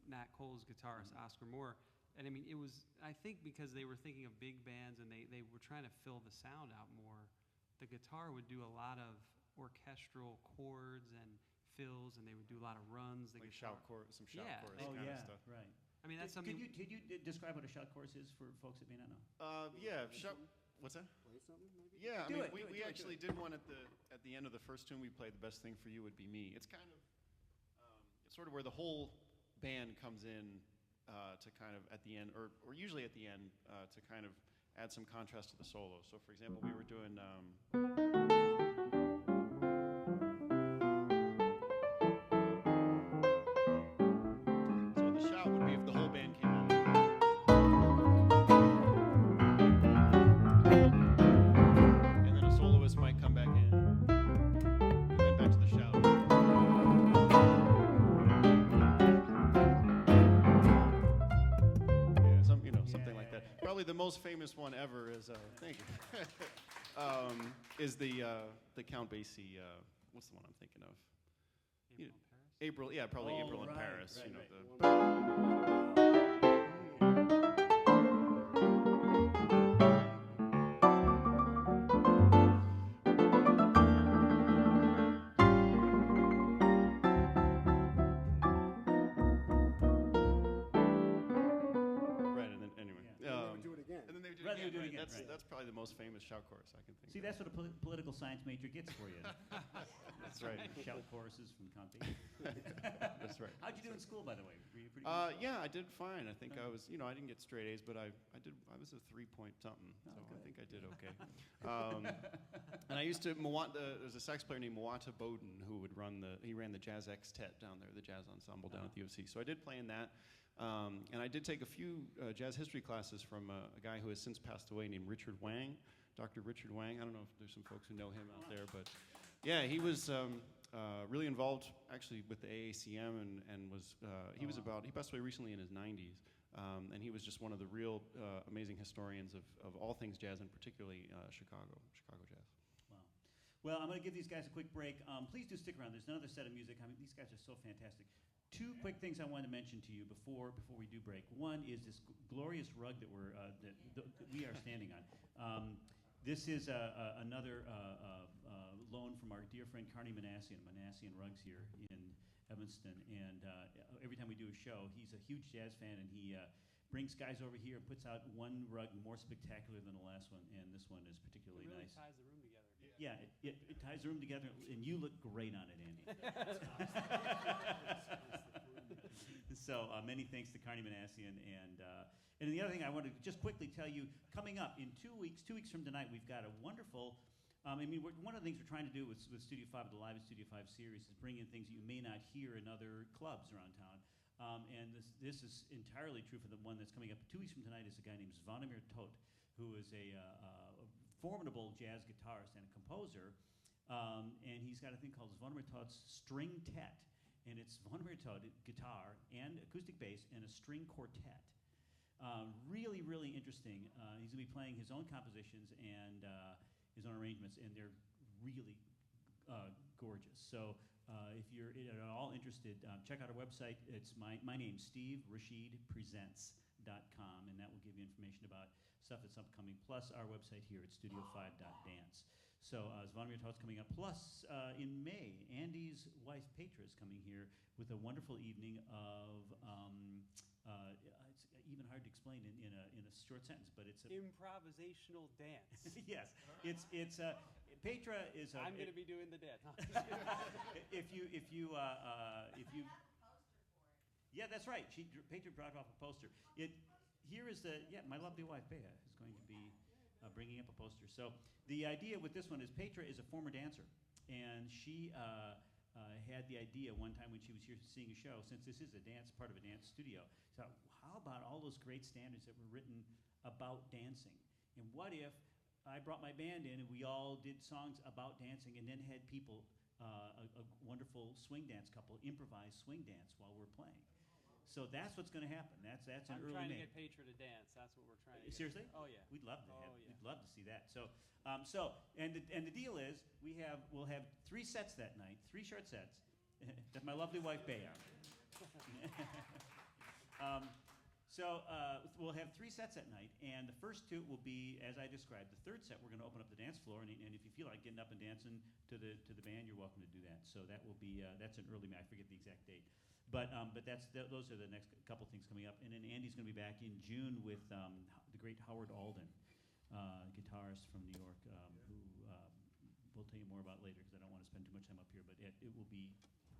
Nat Cole's guitarist, Oscar Moore. And I mean, it was, I think because they were thinking of big bands and they were trying to fill the sound out more, the guitar would do a lot of orchestral chords and fills, and they would do a lot of runs. Like some shout chorus Yeah. kind of stuff. Right. I mean, that's something. Could you describe what a shout course is for folks that may not know? Yeah, what's that? Play something, maybe? Yeah, I Do mean, it, do it, we do it, actually did one at the end of the first tune we played. The best thing for you would be me. It's kind of it's sort of where the whole band comes in to kind of at the end, or usually at the end, to kind of add some contrast to the solo. So, for example, we were doing. So the shout would be if the whole band came in. And then a soloist might come back in. And then back to the shout. Yeah, something like that. Probably the most famous one ever is thank you. Is the Count Basie. What's the one I'm thinking of? April in Paris? Probably Oh, April in right, Paris. right, You know, right. right, and then anyway. Yeah. And they would do it again. And then they would do Right, it they would do it again. again, right. That's probably the most famous shout chorus I can think See, of. that's what a political science major gets for you. That's right. Shout choruses from Count Basie. That's right. How'd you do in school, by the way? Were you pretty good? Yeah, I did fine. I think I was, I didn't get straight A's, but I was a 3-point something, so I good. think I did okay. And I used to, there's a sax player named Mwata Bowden who he ran the Jazz Extet down there, the jazz ensemble down at the U of C. So I did play in that. And I did take a few jazz history classes from a guy who has since passed away named Richard Wang, Dr. Richard Wang. I don't know if there's some folks who know him out there, but yeah, he was really involved actually with the AACM and was he passed away recently in his 90s, and he was just one of the real amazing historians of all things jazz and particularly Chicago jazz. Wow. Well, I'm going to give these guys a quick break. Please do stick around. There's another set of music. I mean, these guys are so fantastic. Two quick things I wanted to mention to you before we do break. One is this glorious rug that we are standing on. This is another loan from our dear friend Carney Manassian Rugs here in Evanston. And every time we do a show, he's a huge jazz fan, and he brings guys over here and puts out one rug more spectacular than the last one. And this one is particularly It really nice. ties the room together. Yeah, it ties the room together, and you look great on it, Andy. So many thanks to Carney Manassian. And the other thing I wanted to just quickly tell you, coming up in 2 weeks from tonight, we've got a wonderful, one of the things we're trying to do with Studio 5, the Live at Studio 5 series, is bring in things that you may not hear in other clubs around town. And this is entirely true for the one that's coming up 2 weeks from tonight is a guy named Zvonimir Tot, who is a formidable jazz guitarist and a composer, and he's got a thing called Zvonimir Tot's String Tet, and it's Zvonimir Tot guitar and acoustic bass and a string quartet. Really, really interesting. He's going to be playing his own compositions and his own arrangements, and they're really gorgeous. So if you're at all interested, check out our website. It's my name, SteveRashidPresents.com, and that will give you information about stuff that's upcoming, plus our website here at studio5.dance. So Zvonimir Tot's coming up. Plus, in May, Andy's wife, Petra, is coming here with a wonderful evening of, it's even hard to explain in a short sentence, but it's a... Improvisational dance. Yes. It's Petra is a... I'm going to be doing the dance. if you Yeah, that's right. Petra brought off a poster. Here is my lovely wife, Bea, is going to be bringing up a poster. So the idea with this one is Petra is a former dancer, and she had the idea one time when she was here seeing a show, since this is part of a dance studio, so how about all those great standards that were written about dancing? And what if I brought my band in and we all did songs about dancing and then had people, a wonderful swing dance couple, improvise swing dance while we're playing? So that's what's going to happen. That's an I'm early trying May. to get Petra to dance. That's what we're trying to get. Seriously? Oh, yeah. We'd love to Oh, yeah. We'd love to see that. So the deal is we'll have 3 sets that night, 3 short sets that my lovely wife Bea. We'll have 3 sets that night, and the first 2 will be as I described. The third set we're going to open up the dance floor, and if you feel like getting up and dancing to the band, you're welcome to do that. So that will be that's in early May. I forget the exact date. But those are the next couple things coming up. And then Andy's going to be back in June with the great Howard Alden, guitarist from New York, who we'll tell you more about later because I don't want to spend too much time up here. But it will be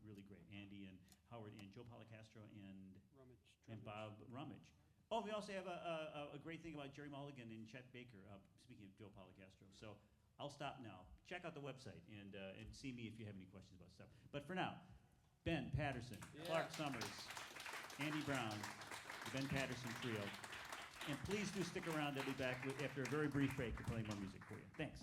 really great. Andy and Howard and Joe Policastro and Bob Rummage. Oh, we also have a great thing about Jerry Mulligan and Chet Baker, speaking of Joe Policastro. So I'll stop now. Check out the website and see me if you have any questions about stuff. But for now, Ben Paterson, Clark Sommers, Andy Brown, the Ben Paterson Trio. And please do stick around. They'll be back after a very brief break to play more music for you. Thanks.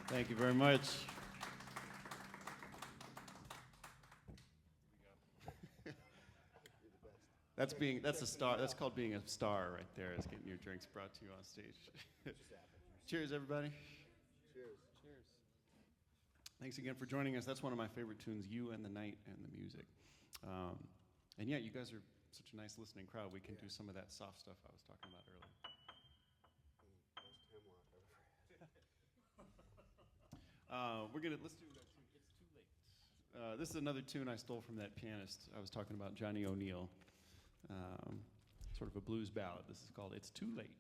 Thank you very much. That's a star. That's called being a star right there, is getting your drinks brought to you on stage. Cheers, everybody. Cheers. Cheers. Thanks again for joining us. That's one of my favorite tunes, You and the Night and the Music. And yeah, you guys are such a nice listening crowd. We can do some of that soft stuff I was talking about earlier. Let's do that tune. It's Too Late. This is another tune I stole from that pianist I was talking about, Johnny O'Neill. Sort of a blues ballad. This is called It's Too Late.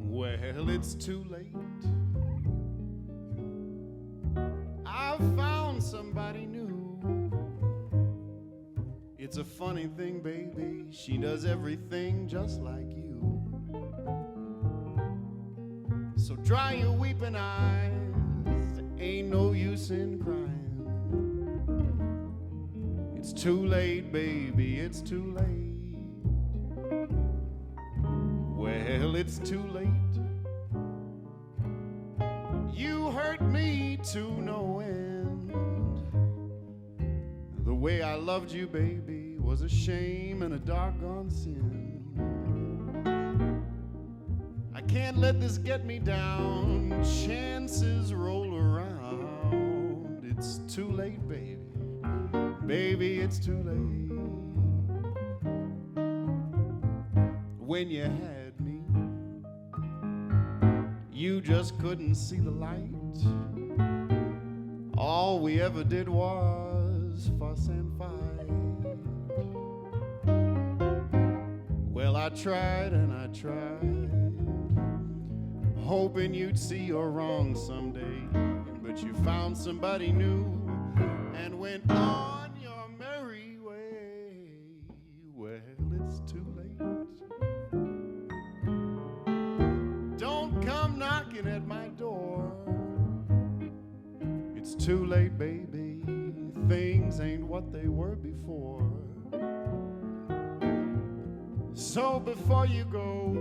Well, it's too late. I've found somebody new. It's a funny thing, baby. She does everything just like you. So dry your weeping eyes. Ain't no use in crying. It's too late, baby. It's too late. Well, it's too late. You hurt me to no end. The way I loved you, baby, was a shame and a doggone sin. I can't let this get me down. Chances roll around. It's too late, baby. Baby, it's too late. When you had me, you just couldn't see the light. All we ever did was fuss and fight. Well, I tried and I tried, hoping you'd see you're wrong someday. But you found somebody new and went on your merry way. Well, it's too late. Don't come knocking at my door. It's too late, baby. Things ain't what they were before. So before you go,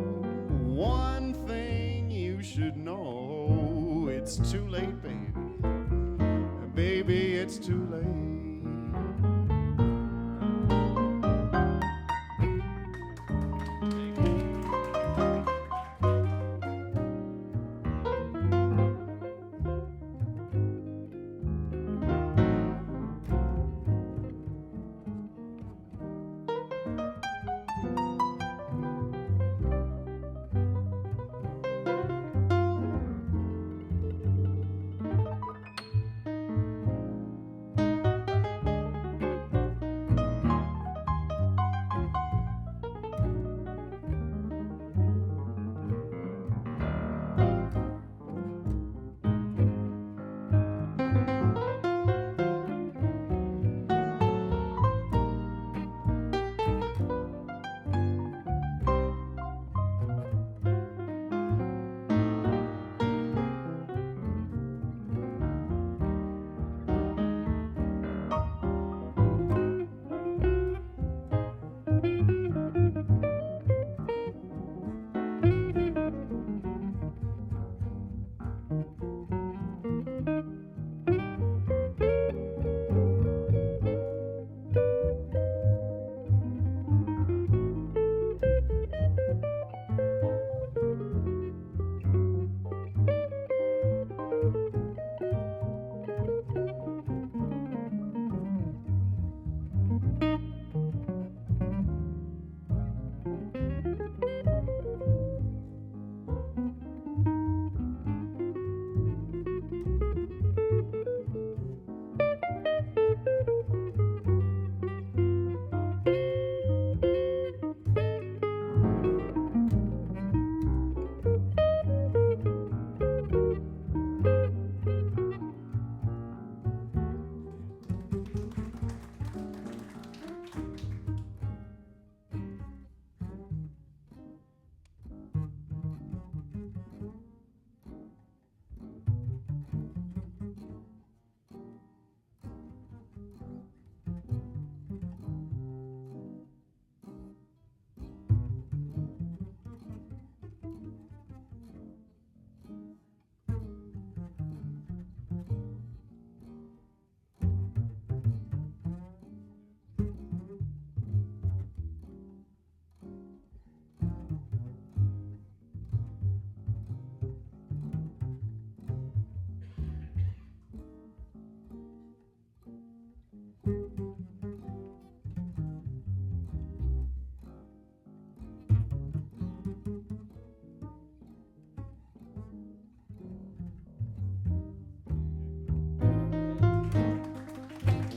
one thing you should know. It's too late, baby. Baby, it's too late.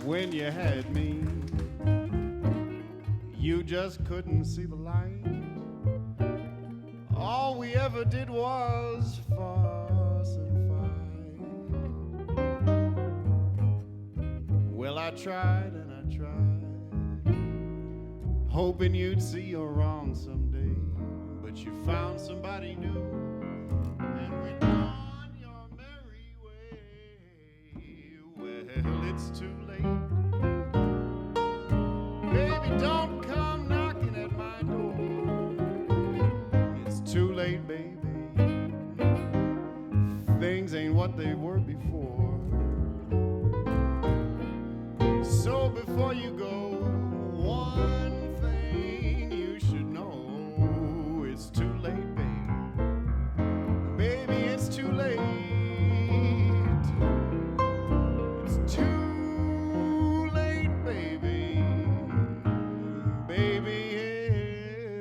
when you had me. You just couldn't see the light. All we ever did was fuss and fight. Well, I tried and I tried, hoping you'd see you're wrong someday. But you found somebody new and went on your merry way. Well, it's too late. Baby, don't come knocking at my door. It's too late, baby. Things ain't what they were before. So before you go, one thing you should know. It's too late, baby. Baby, it's too late. It's too late, baby. Baby,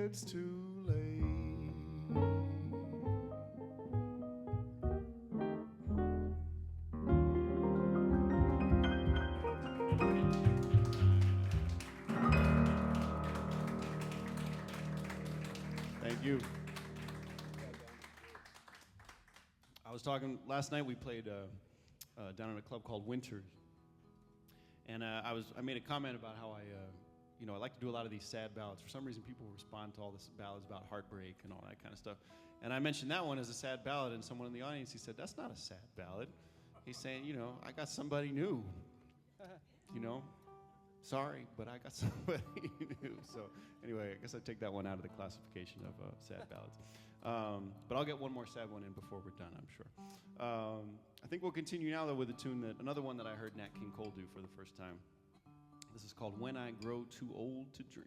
it's too late. Thank you. I was talking last night. We played down at a club called Winters, and I made a comment about how I like to do a lot of these sad ballads. For some reason, people respond to all these ballads about heartbreak and all that kind of stuff. And I mentioned that one as a sad ballad, and someone in the audience, he said, "That's not a sad ballad." He's saying, I got somebody new. Sorry, but I got somebody new. So anyway, I guess I take that one out of the classification of sad ballads. But I'll get one more sad one in before we're done, I'm sure. I think we'll continue now, though, with another one that I heard Nat King Cole do for the first time. This is called When I Grow Too Old to Dream.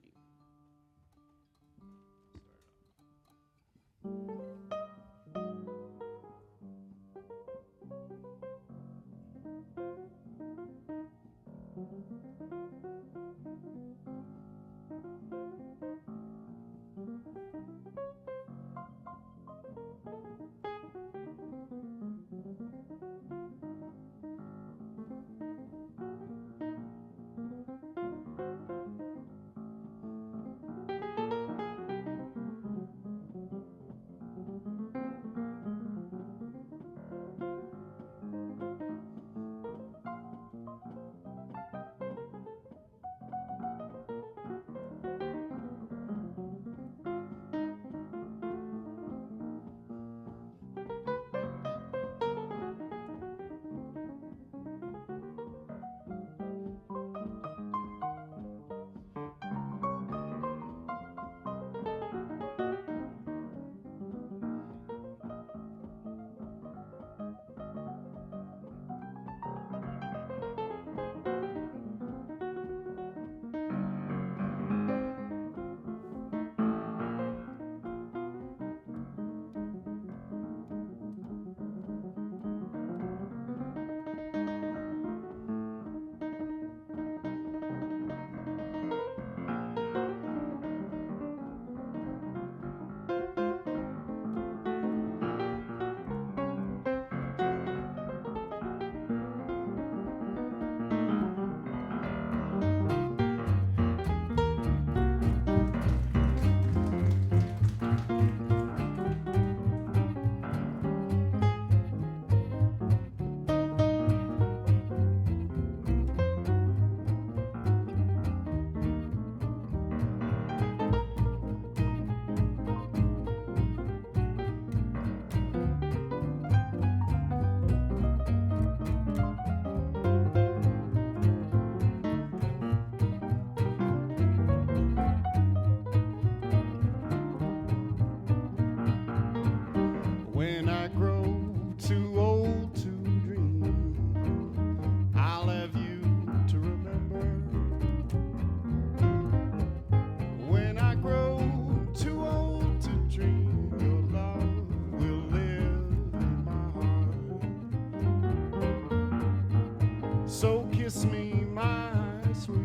kiss me, my sweet,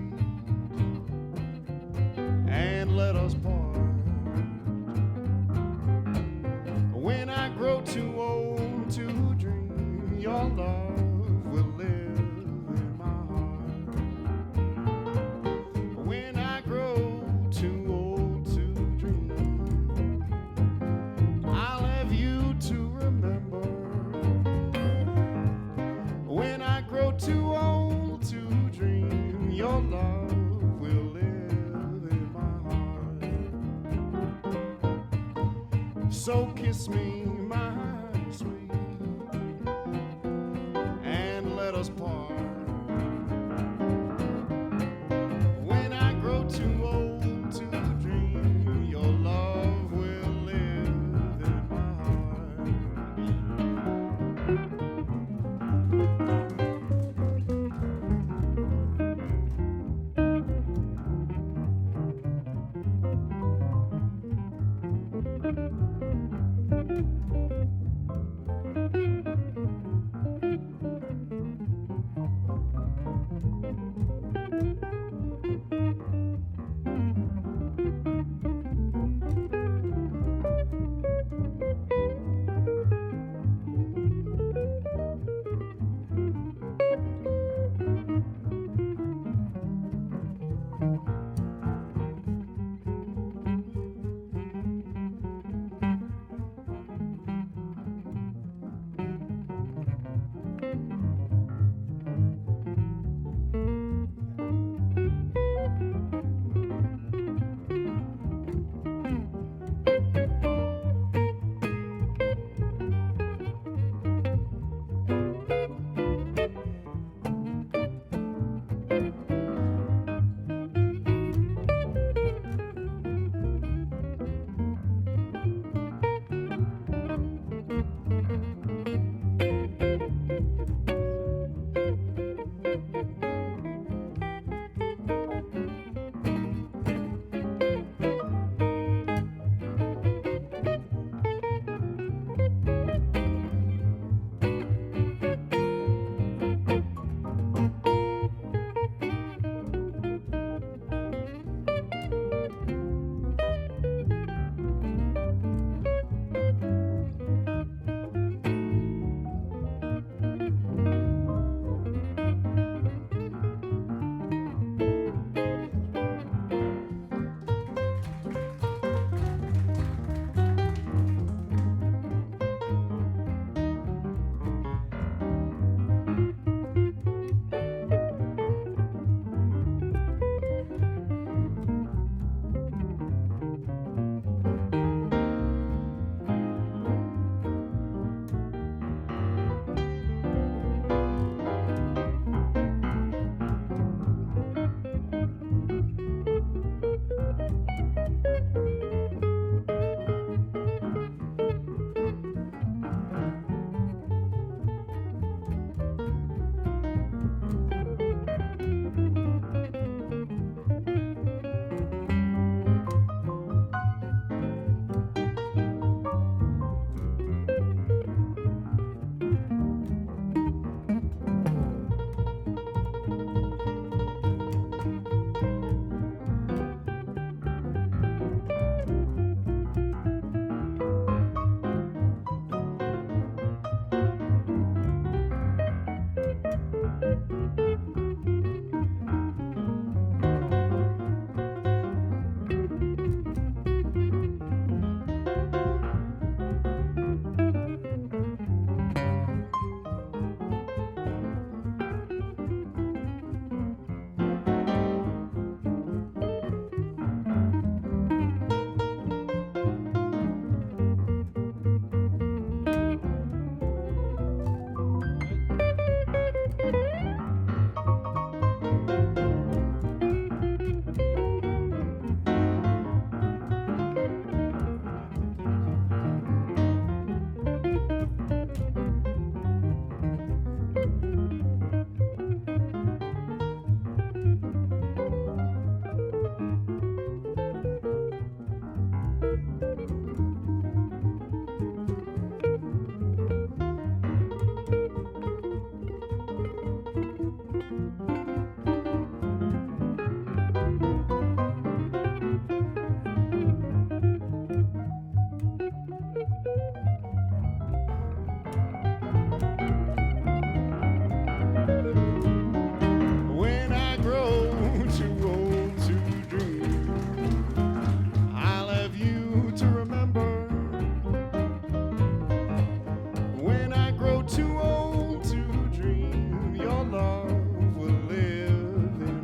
and let us part. When I grow too old to dream, your love will live in my heart. kiss me, my sweet, and let us part. When I grow too old to dream, your love will live in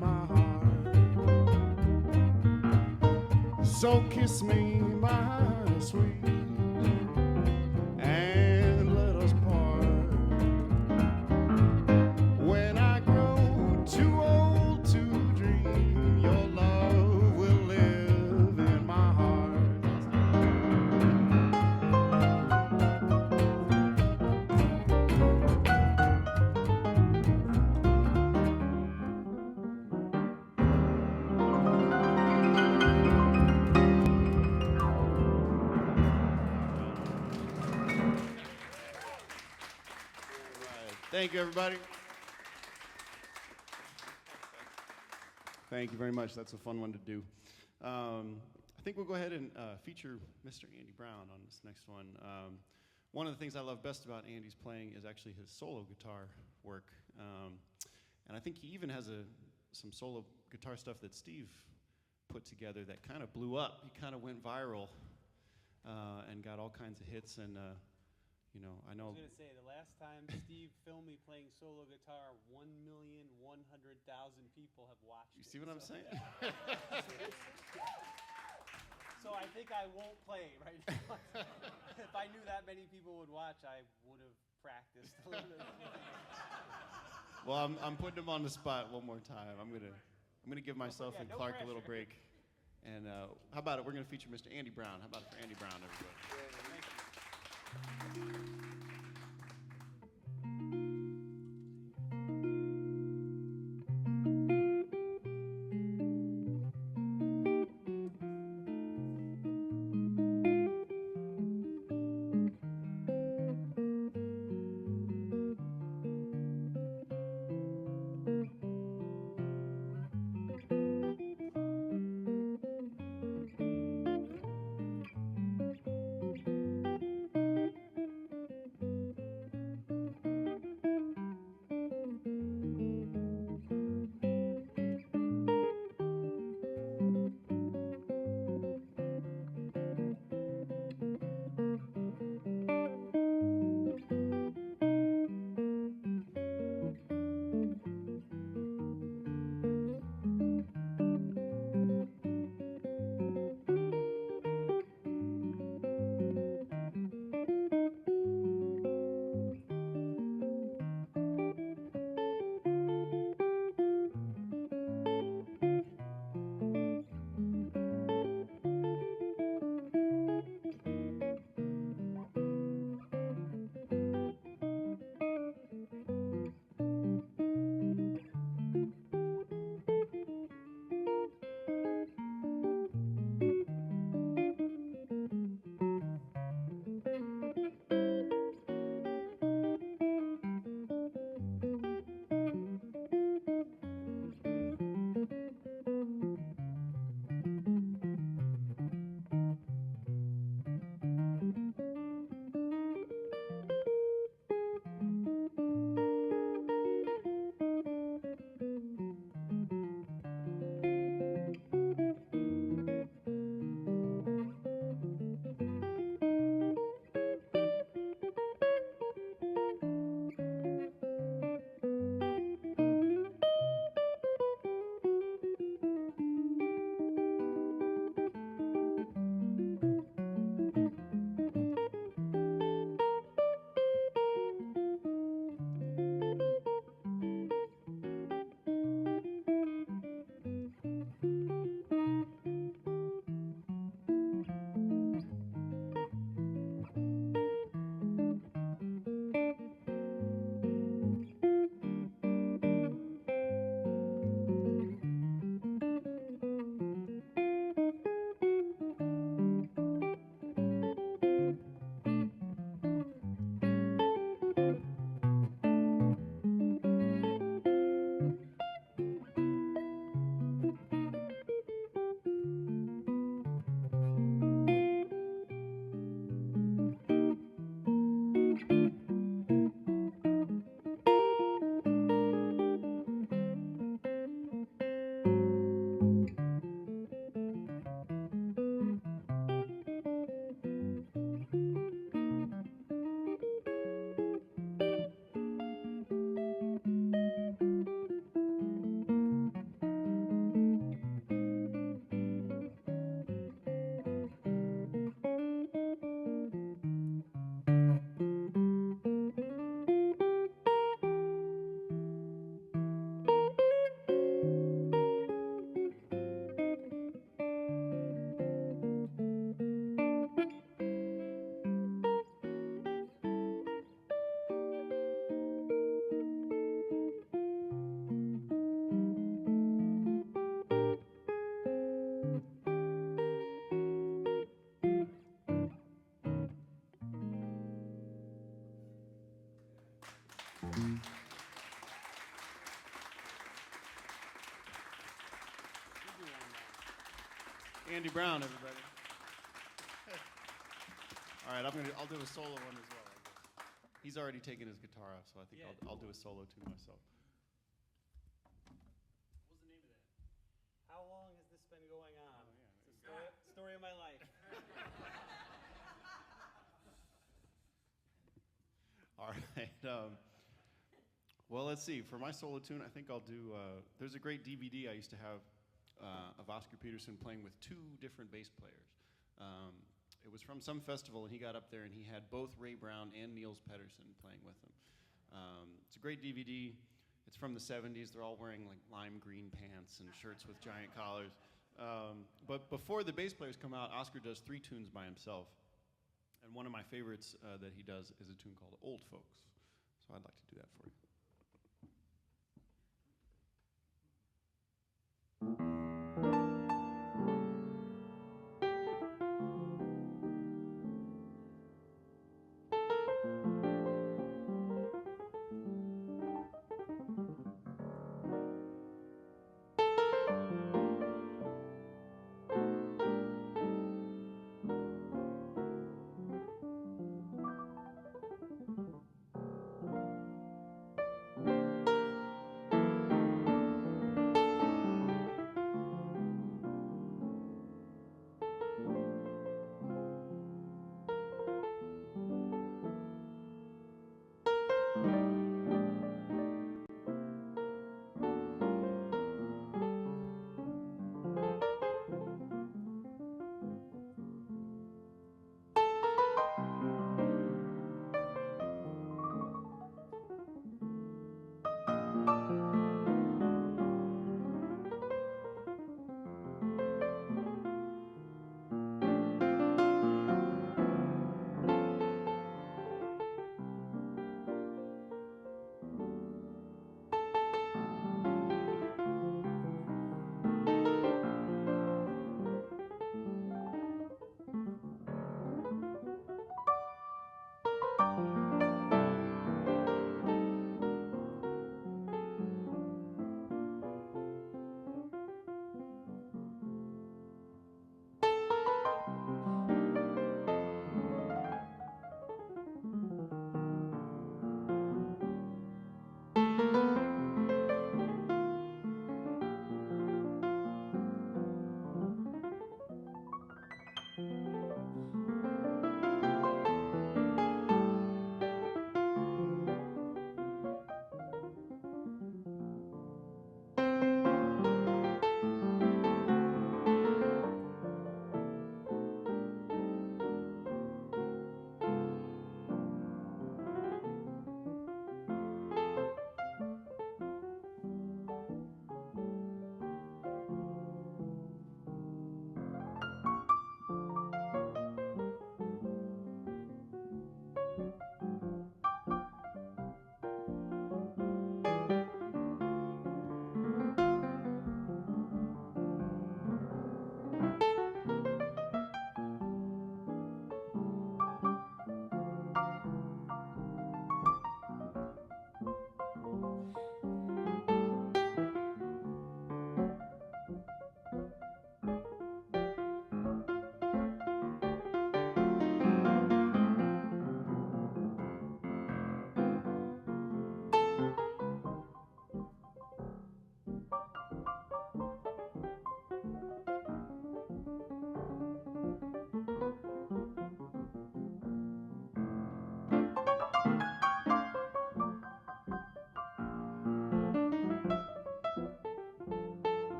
my heart. So kiss me, my sweet, Thank you, everybody. Thank you very much. That's a fun one to do. I think we'll go ahead and feature Mr. Andy Brown on this next one. One of the things I love best about Andy's playing is actually his solo guitar work. And I think he even has some solo guitar stuff that Steve put together that kind of blew up. He kind of went viral and got all kinds of hits. And, you know, I I know. was going to say, the last time Steve filmed me playing solo guitar, 1,100,000 people have watched You it. see what I'm saying? So I think I won't play right now. If I knew that many people would watch, I would have practiced a little bit. Well, I'm putting him on the spot one more time. I'm gonna give myself and no Clark a little pressure. break. And how about it? We're gonna feature Mr. Andy Brown. How about it for Andy Brown, everybody? Thank you. Andy Brown, everybody. All right, I'll do a solo one as well, I guess. He's already taken his guitar off, so I think I'll do a solo tune myself. What was the name of that? How long has this been going on? Oh, yeah. It's the story of my life. All right. Well, let's see. For my solo tune, I think I'll do. There's a great DVD I used to have of Oscar Peterson playing with two different bass players. It was from some festival, and he got up there and he had both Ray Brown and Niels Peterson playing with him. It's a great DVD. It's from the 70s. They're all wearing like lime green pants and shirts with giant collars. But before the bass players come out, Oscar does 3 tunes by himself. And one of my favorites that he does is a tune called Old Folks. So I'd like to do that for you.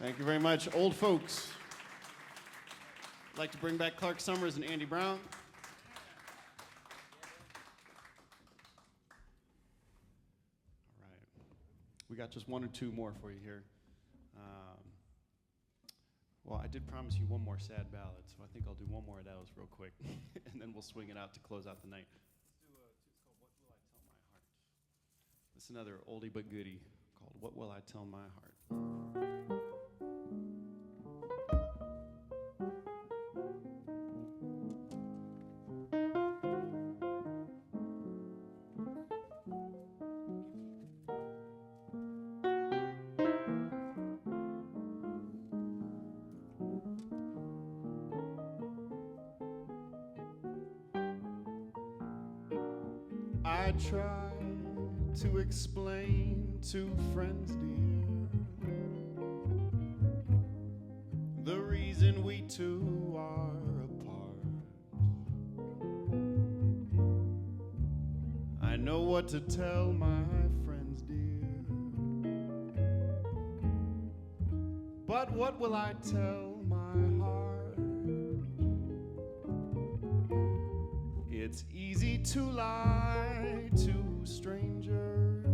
Thank you very much, old folks. I'd like to bring back Clark Sommers and Andy Brown. All right. We got just one or two more for you here. Well, I did promise you one more sad ballad, so I think I'll do one more of those real quick, and then we'll swing it out to close out the night. Let's do it's called What Will I Tell My Heart? This is another oldie but goodie called What Will I Tell My Heart? I try to explain to friends dear the reason we two are apart. I know what to tell my friends dear, but what will I tell my heart? It's easy to lie to strangers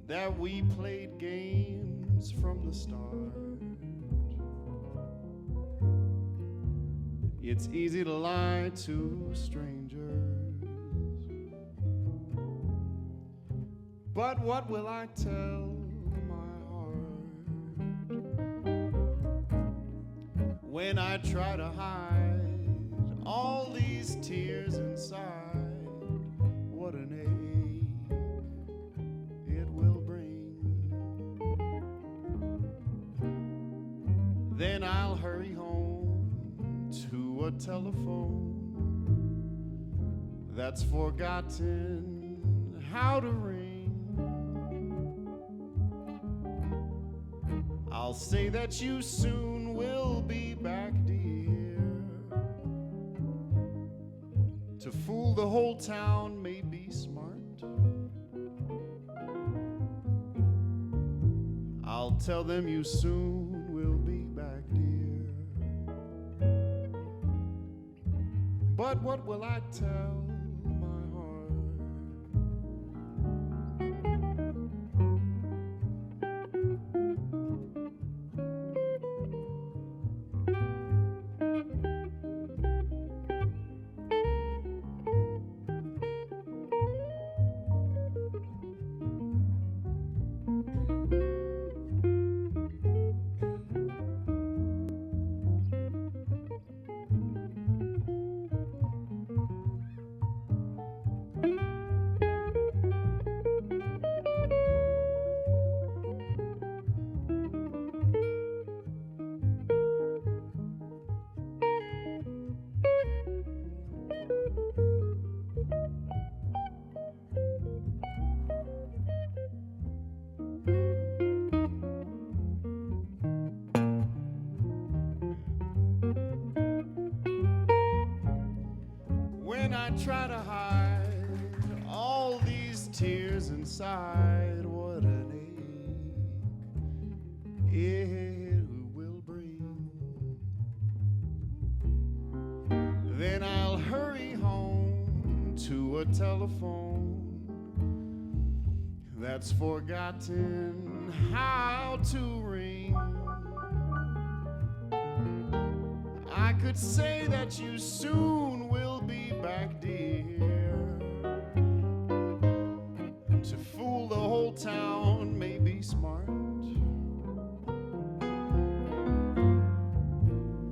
that we played games from the start. It's easy to lie to strangers, but what will I tell my heart when I try to hide all these tears inside? What an ache it will bring. Then I'll hurry home to a telephone that's forgotten how to ring. I'll say that you soon will be back, dear. To fool the whole town may be smart. I'll tell them you soon will be back, dear. But what will I tell my heart? When I try to hide all these tears inside, what an ache it will bring. Then I'll hurry home to a telephone that's forgotten how to ring. I could say that you soon will be back, dear. To fool the whole town may be smart.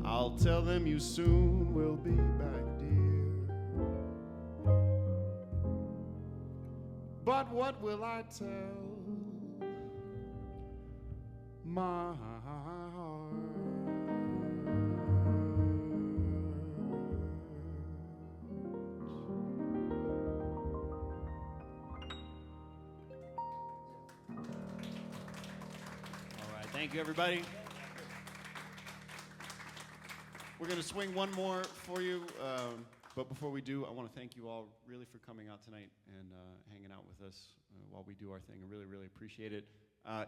I'll tell them you soon will be back, dear. But what will I tell my heart? Thank you, everybody. We're going to swing one more for you, but before we do, I want to thank you all really for coming out tonight and hanging out with us while we do our thing. I really, really appreciate it.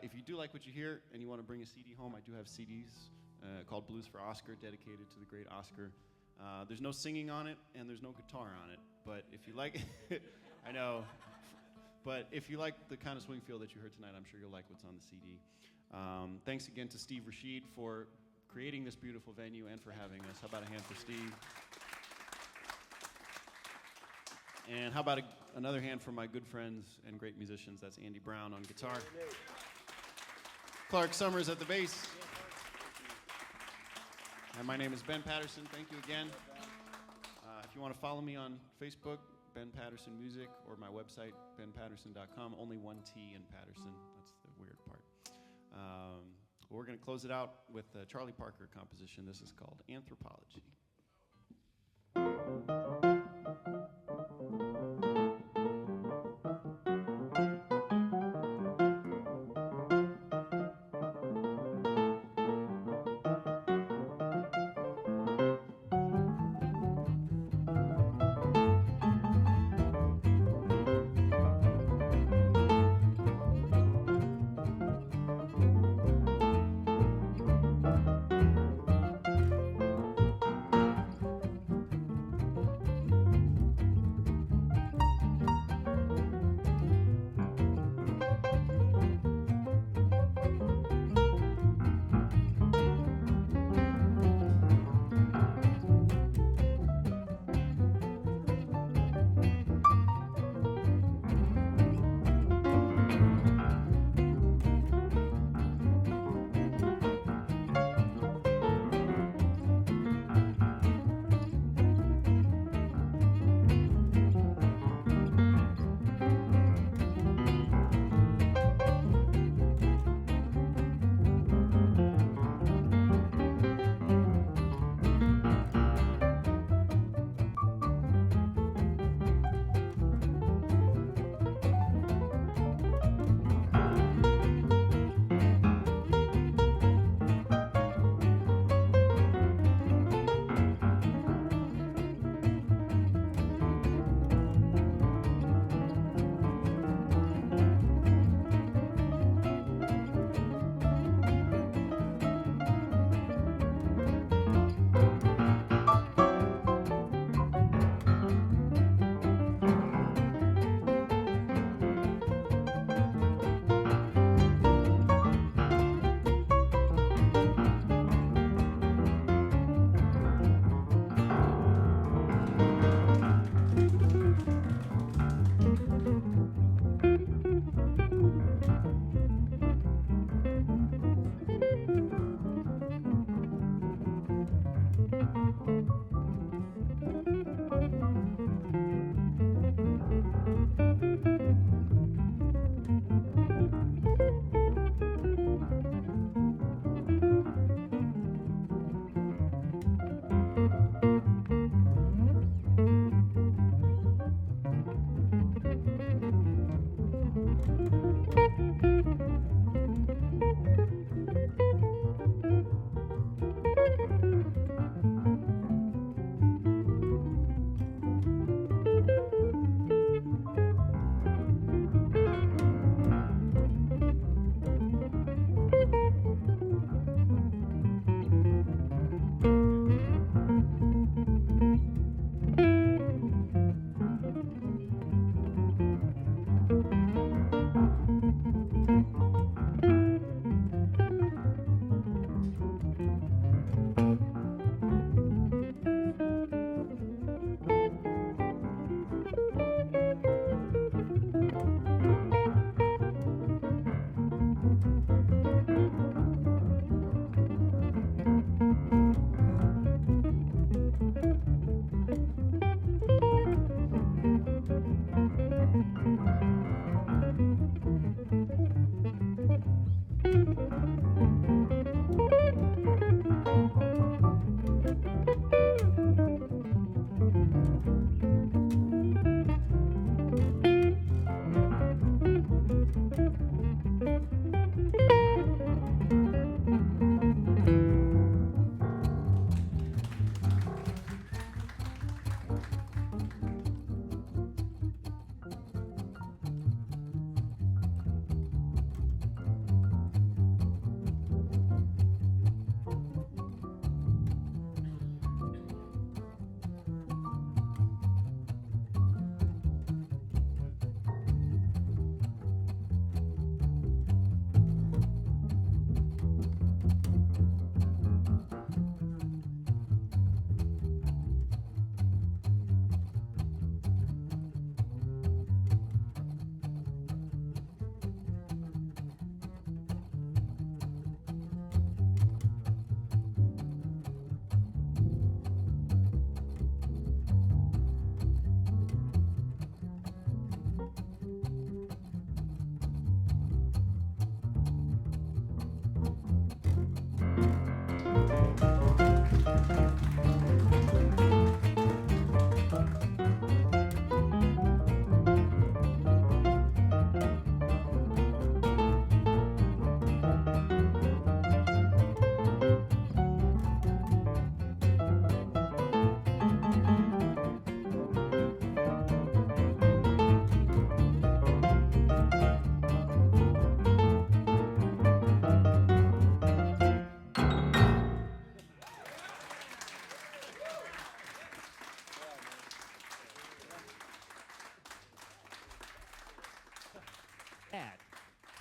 If you do like what you hear and you want to bring a CD home, I do have CDs called Blues for Oscar, dedicated to the great Oscar. There's no singing on it, and there's no guitar on it. But if you like, I know, but if you like the kind of swing feel that you heard tonight, I'm sure you'll like what's on the CD. Thanks again to Steve Rashid for creating this beautiful venue and for having us. How about a hand for Steve? And how about another hand for my good friends and great musicians? That's Andy Brown on guitar. Clark Sommers at the bass. And my name is Ben Paterson. Thank you again. If you want to follow me on Facebook, Ben Paterson Music, or my website, benpaterson.com. Only one T in Paterson. That's the weird part. We're going to close it out with a Charlie Parker composition. This is called Anthropology.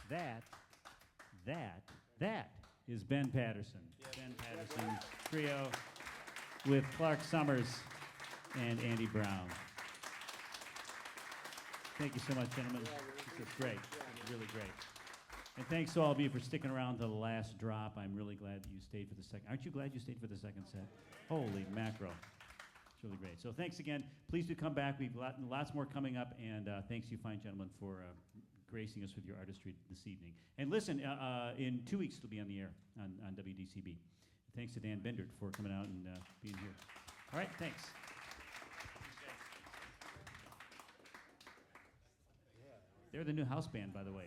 That is Ben Paterson. Ben Paterson trio with Clark Sommers and Andy Brown. Thank you so much, gentlemen. This is great. Really great. And thanks to all of you for sticking around to the last drop. I'm really glad that you stayed for the second. Aren't you glad you stayed for the second set? Holy mackerel. It's really great. So thanks again. Please do come back. We've lots more coming up. And thanks you fine gentlemen for gracing us with your artistry this evening. And listen, in 2 weeks it'll be on the air on WDCB. Thanks to Dan Bendert for coming out and being here. All right, thanks. They're the new house band, by the way.